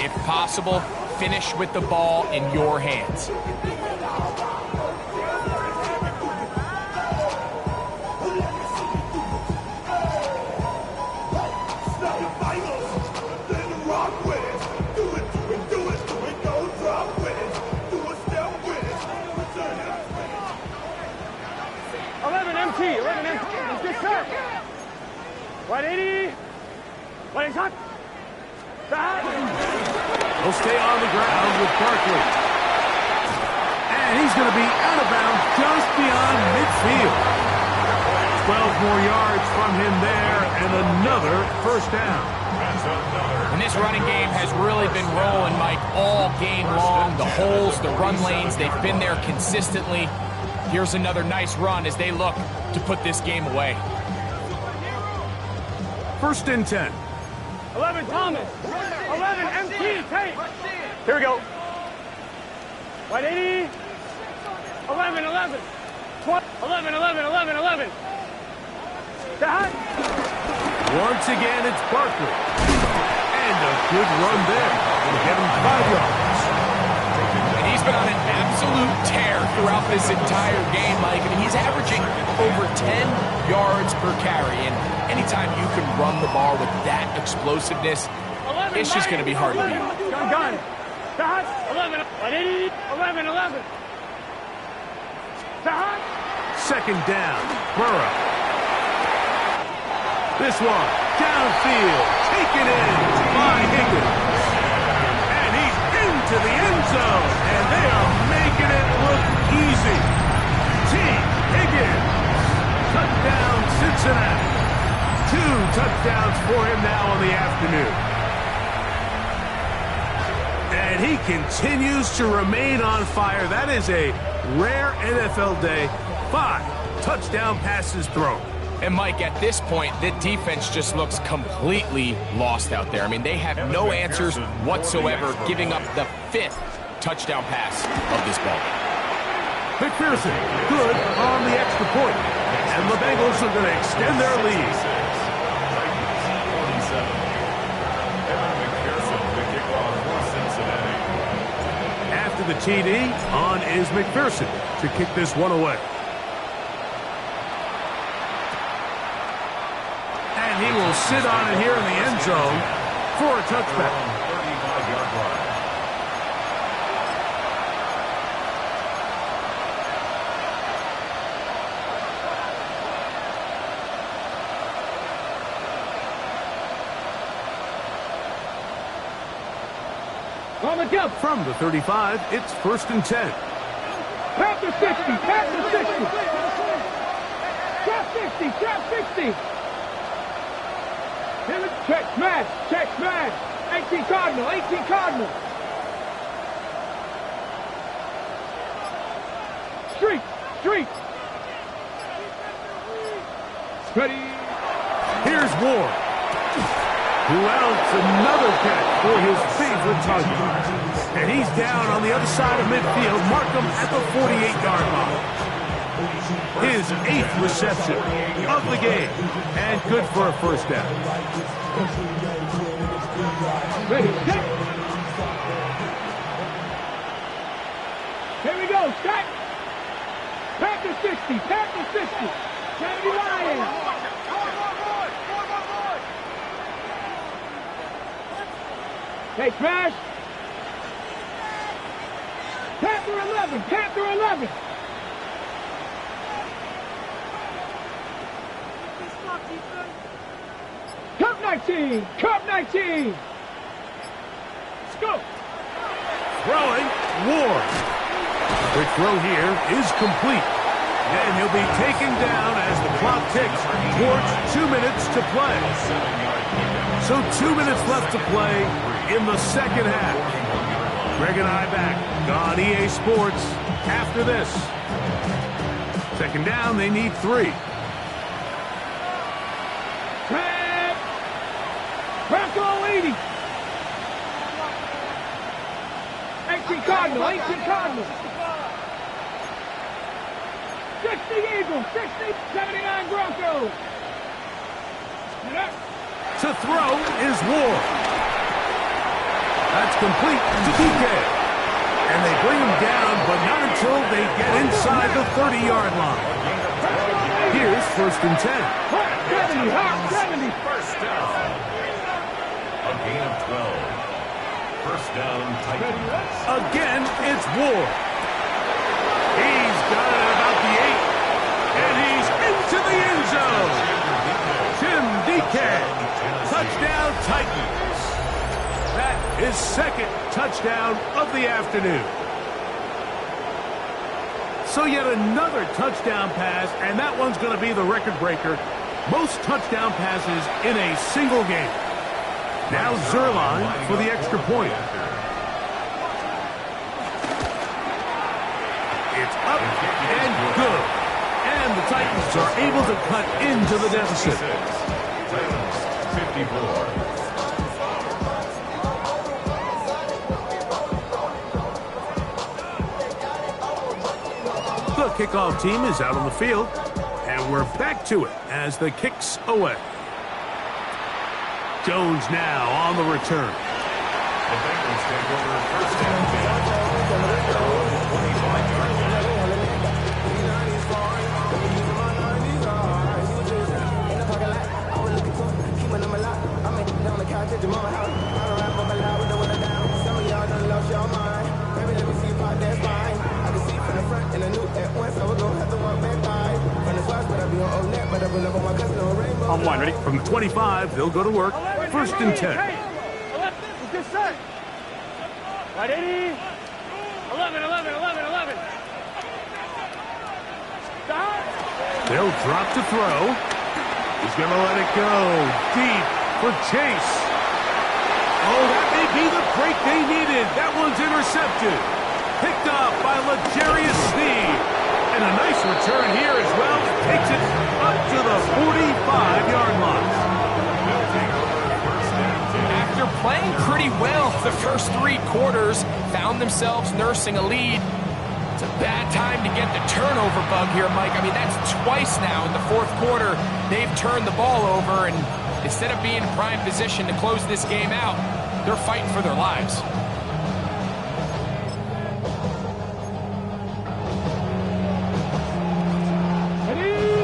if possible, finish with the ball in your hands. Right 80. Right hot. He'll stay on the ground with Barkley. And he's going to be out of bounds just beyond midfield. 12 more yards from him there and another first down. And this running game has really been rolling, Mike, all game long. The holes, the run lanes, they've been there consistently. Here's another nice run as they look to put this game away. First and 10. 11 Thomas. 11 MT. Take. Here we go. Right 80. 11, 11. 20, 11, 11, 11, 11. Once again, it's Barkley. And a good run there. Will get him 5 yards. And he's been on an absolute tear throughout this entire game, Mike. I mean, he's averaging over 10 yards per carry. And anytime you can run the ball with that explosiveness, it's just going to be hard to beat. Gun. 11, 11, 11. Second down. Burrow. This one, downfield, taken in by Higgins. And he's into the end zone, and they are making it look easy. T. Higgins, touchdown Cincinnati. 2 touchdowns for him now on the afternoon. And he continues to remain on fire. That is a rare NFL day. 5 touchdown passes thrown. And, Mike, at this point, the defense just looks completely lost out there. I mean, they have no answers whatsoever, giving up the 5th touchdown pass of this ball. McPherson, good on the extra point. And the Bengals are going to extend their lead. After the TD, on is McPherson to kick this one away. And he will sit on it here in the end zone for a touchback. From the 35, it's first and 10. Trap to 60, trap to 60. Trap 60, trap 60. Check smash. 18 Cardinal, 18 Cardinal. Street. Ready. Here's Ward. Who else? Another catch for his favorite target. And he's down on the other side of midfield. Mark him at the 48-yard line. His 8th reception of the game. And good for a first down. Ready, set. Here we go, set. Pack to 60, pack to 60. Kennedy Lions. Hey, smash. Panther 11, Panther 11. Cup 19, Cup 19. Let's go. Throwing, Ward. Quick throw here is complete. And he'll be taken down as the clock ticks towards 2 minutes to play. So 2 minutes left to play in the second half. Greg and I back on EA Sports after this. Second down, they need 3. Trap. Trap to 80. 18 Cardinal, 18 Cardinal. 60 Eagles, 60, 79 Broncos. To throw is Ward. That's complete to DK. And they bring him down, but not until they get inside the 30-yard line. Here's 1st and 10. 70. First down. A gain of 12. First down, Titans. Again, it's Ward. He's got it at about the 8. And he's into the end zone. Tim DK. Touchdown, Titans. That is 2nd touchdown of the afternoon. So yet another touchdown pass, and that one's going to be the record breaker. Most touchdown passes in a single game. Now Zerline for the extra point. It's up and good. And the Titans are able to cut into the deficit. Titans 54. The kickoff team is out on the field, and we're back to it as the kick's away. Jones now on the return. The Bengals take over 1st and 10. 25-yard line. On one, ready? From the 25, they'll go to work. 1st and 10. Just set. Right, 80. 11. Stop. They'll drop to throw. He's going to let it go deep for Chase. Oh, that may be the break they needed. That one's intercepted. Picked up by L'Jarius Sneed. And a nice return here as well. Takes it up to the 45-yard line. After playing pretty well the first 3 quarters, found themselves nursing a lead. It's a bad time to get the turnover bug here, Mike. I mean, that's twice now in the 4th quarter they've turned the ball over, and instead of being in prime position to close this game out, they're fighting for their lives.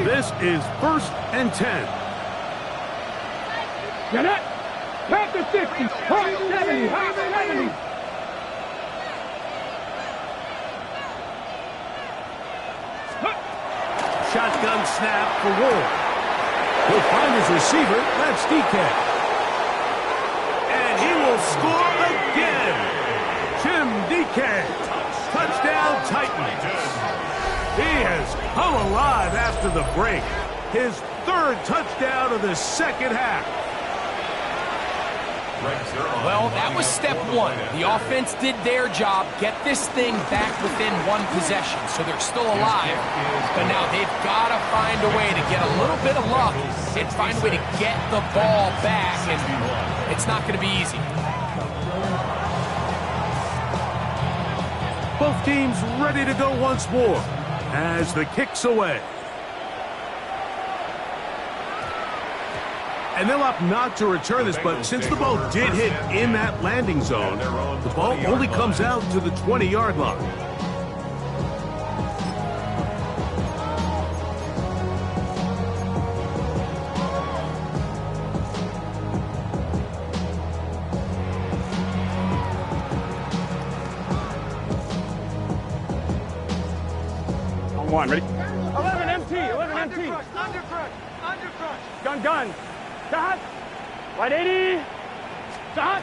This is 1st and 10. Get it. Back to 60. 70. Shotgun snap for Ward. He'll find his receiver. That's DK. And he will score again. Tim DK. Touchdown Titans. He has come alive after the break. His 3rd touchdown of the 2nd half. Well, that was step 1. The offense did their job, get this thing back within 1 possession, so they're still alive. But now they've got to find a way to get a little bit of luck and find a way to get the ball back, and it's not going to be easy. Both teams ready to go once more as the kick's away. And they'll opt not to return this, but since the ball did hit in that landing zone, the ball only comes out to the 20-yard line. On one, ready? 11 MT. Undercrush. Gun. Stop. Right, 80. Stop.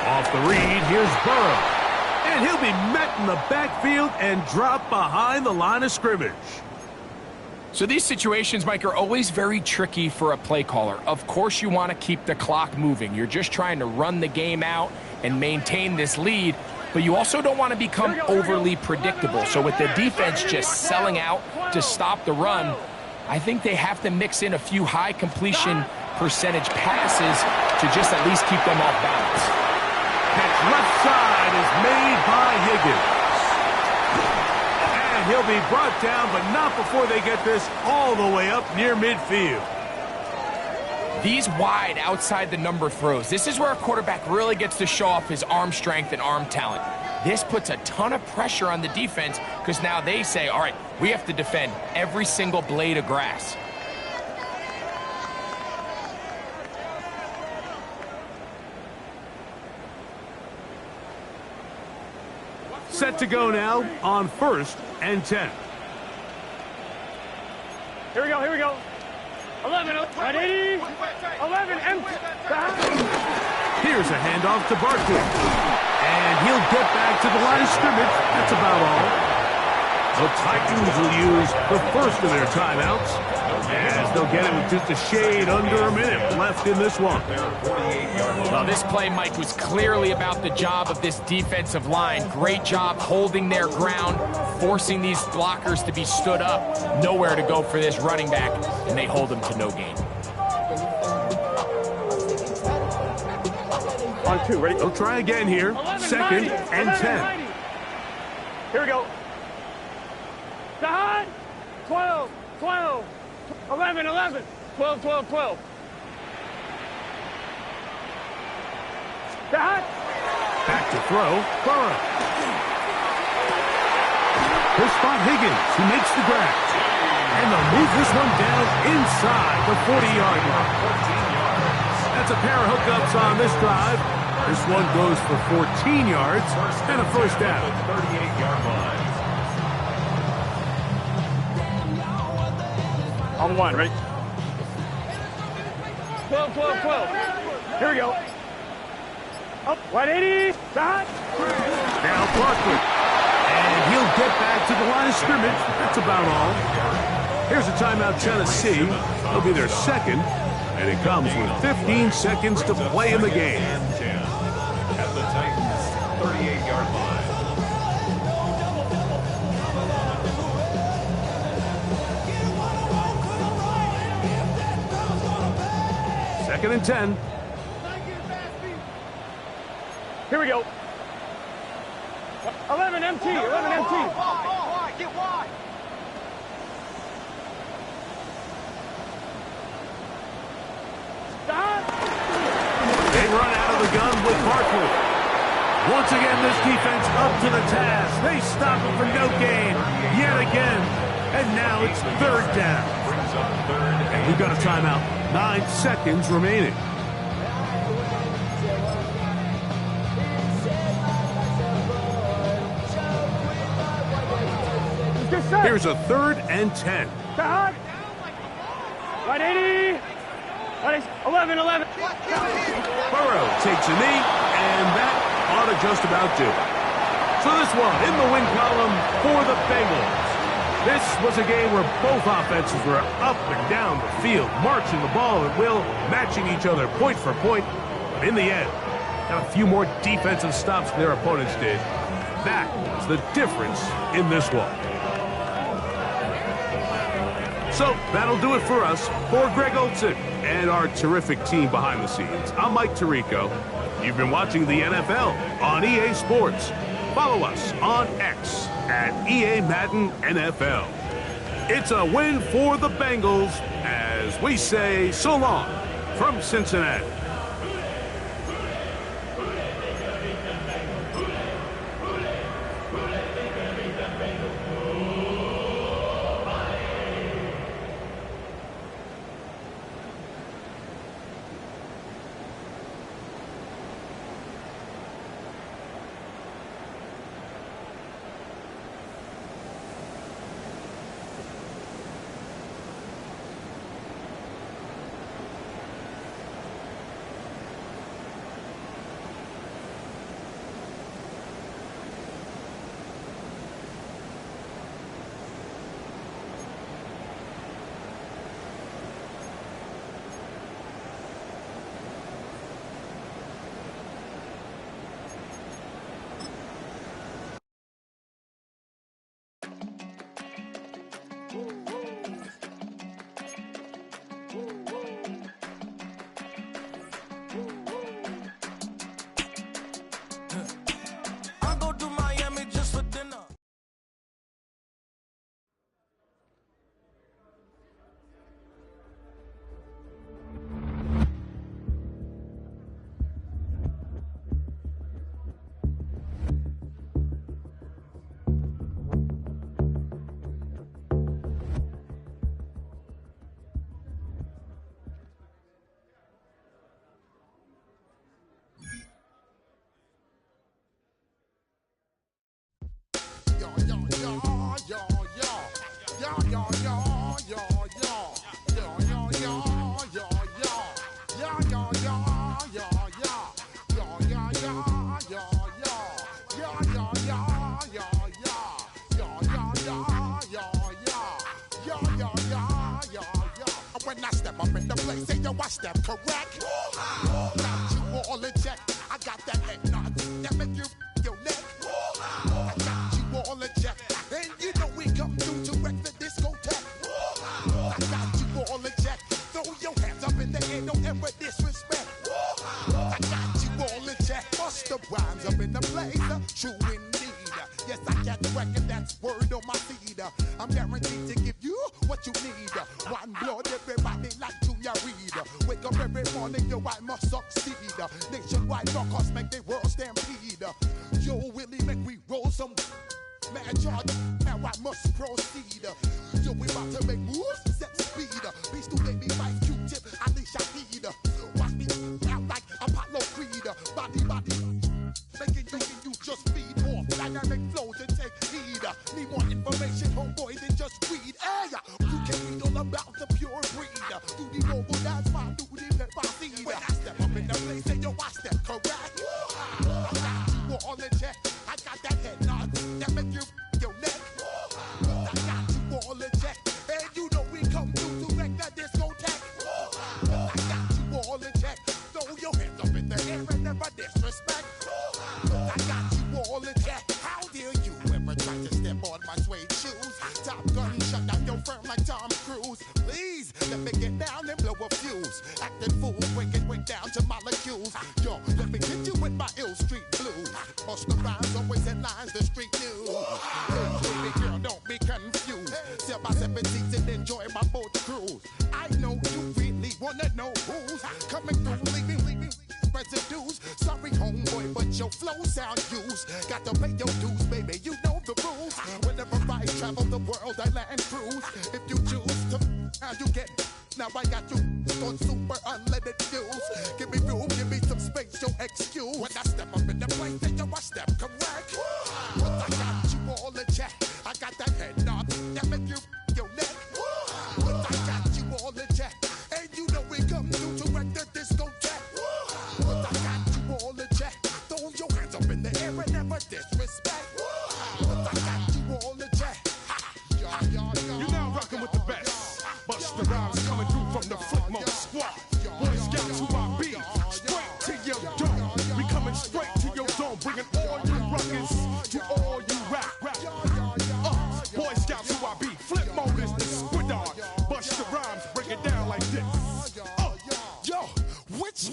Off the read, here's Burrow. And he'll be met in the backfield and dropped behind the line of scrimmage. So these situations, Mike, are always very tricky for a play caller. Of course you want to keep the clock moving. You're just trying to run the game out and maintain this lead, but you also don't want to become overly predictable. So with the defense just selling out to stop the run, I think they have to mix in a few high completion percentage passes to just at least keep them off balance. Catch left side is made by Higgins. And And he'll be brought down, but not before they get this all the way up near midfield. These wide outside the number throws. This is where a quarterback really gets to show off his arm strength and arm talent. This puts a ton of pressure on the defense because now they say, all right, we have to defend every single blade of grass. Set to go now on 1st and 10. Here we go, here we go. 11, 180, 11, empty. Here's a handoff to Barkley. And he'll get back to the line of scrimmage. That's about all. The Titans will use the first of their timeouts, as they'll get it with just a shade under a minute left in this one. Well, this play, Mike, was clearly about the job of this defensive line. Great job holding their ground, forcing these blockers to be stood up. Nowhere to go for this running back, and they hold him to no gain. On 2, ready? They'll try again here. 2nd and 10. Here we go. Side. 12, 12, 11, 11, 12, 12, 12. Side. Back to throw. Burrow. He'll spot Higgins, who makes the grab. And they'll move this one down inside the 40-yard line. That's a pair of hookups on this drive. This one goes for 14 yards and a first down. 38-yard line. On 1, ready? 12, 12, 12. Here we go. Up, 180, side. Now Barkley. And he'll get back to the line of scrimmage. That's about all. Here's a timeout, Tennessee. It'll be their second. And it comes with 15 seconds to play in the game. At the Titans' 38-yard line. Second and 10. Here we go. 11 MT, 11 MT. Get wide. Stop. They run out of the gun with Barkley. Once again, this defense up to the task. They stop him for no gain yet again. And now it's 3rd down. Brings up 3rd and We've got a timeout. 9 seconds remaining. Here's a 3rd and 10. Stop. 180. 11, 11. Burrow takes a knee, and that ought to just about do it. So this one in the win column for the Bengals. This was a game where both offenses were up and down the field, marching the ball at will, matching each other point for point. But in the end, got a few more defensive stops than their opponents did. That was the difference in this one. So that'll do it for us. For Greg Olson and our terrific team behind the scenes, I'm Mike Tirico. You've been watching the NFL on EA Sports. Follow us on X at EA Madden NFL. It's a win for the Bengals as we say so long from Cincinnati. place and yo, I step correct. Got you all in check. I got that head nod that make you your neck. I got you all in check. And you know we come through to wreck the discotheque. I got you all in check. Throw your hands up in the air, don't ever disrespect. I got you all in check. Bust the rhymes up in the place, true indeed. Yes, I got the record, that's word on my feed. I'm guaranteed to give you what you need. One blood, everybody like Junior Reed. Wake up every morning, yo, I must succeed. Nationwide rockers make the world stampede. Yo, Willie, make we roll some mad charge. Now I must proceed. Yo, we about to make moves, set speed. Beast to baby, fight Q-tip, I need Shahid. Watch me out like Apollo Creed. Body, making you just feed off dynamic flows and take heed. Need more information, homeboy, than just read. Hey, you can read all about the pure breed. Do the noble dance, my duty, let my seed. When I step up in the place, and yo, I step correct. I got you all in check. I got that head nod that make you your neck. I got you all in check. And you know we come through to wreck the discotheque. I got you all in check. Throw your hands up in the air and never disrespect. I got you all in check. How dare you ever try to step on my suede shoes? Top Gun shut down your firm like Tom Cruise. Please let me get down and blow a fuse. Acting fool, breaking way down to molecules. Yo, let me get you with my ill street blues. Bust the rhymes, always headlines, the street news. Hey, baby girl, don't be confused. Sell my 7 seats and enjoy my boat cruise. I know you really wanna know who's coming through, leaving residues. Sorry, homeboy, but your flow sound used. Got to pay your dues, baby, you know the rules. Whenever I travel the world, I land cruise. If you choose to, how you get. Now I got you on super unleaded fuels. Give me room, give me some space, your excuse. When I step up in the place, then yo, I step correct. But I got you all in check. I got that head nod that make you your neck. But I got you all in check. And you know we come through to wreck the discotheque. But I got you all in check. Throw your hands up in the air and never disrespect. But I got you all in check. You're now rocking with the best. Bust the rhymes coming through from the Flipmode squad. Boy Scouts who I be, straight to your dome. We coming straight to your dome, bringing all you rockers to all you rap. Boy Scouts who I be, Flipmode is the squid dog. Bust the rhymes, break it down like this. Yo, which,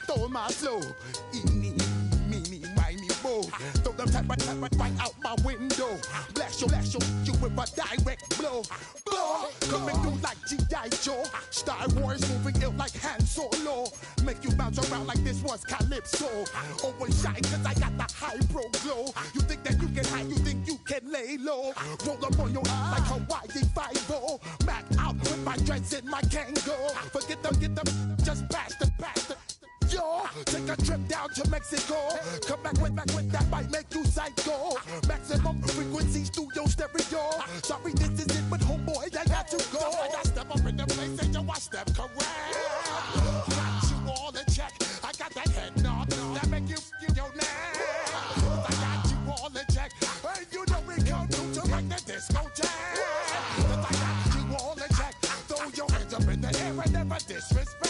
throw my flow. Eeny, meeny, miny, mo. Throw them type right out my window. Blast you with a direct blow. Coming through like G.I. Joe. Star Wars moving ill like Han Solo. Make you bounce around like this was Calypso. Always shine cause I got the high pro glow. You think that you can hide, you think you can lay low. Roll up on your eye like Hawaii 5-0. Back out with my dreads and my Kango. Forget them, just pass the. Yo, take a trip down to Mexico. Come back with that might make you psycho. Maximum frequencies through your stereo. Sorry, this is it, but homeboy, I got to go. I got step up in the place and yo, I step correct. Got you all in check. I got that head nod that make you feel your neck. I got you all in check. And you know we come through to wreck the discotheque. I got you all in check. Throw your hands up in the air and never disrespect.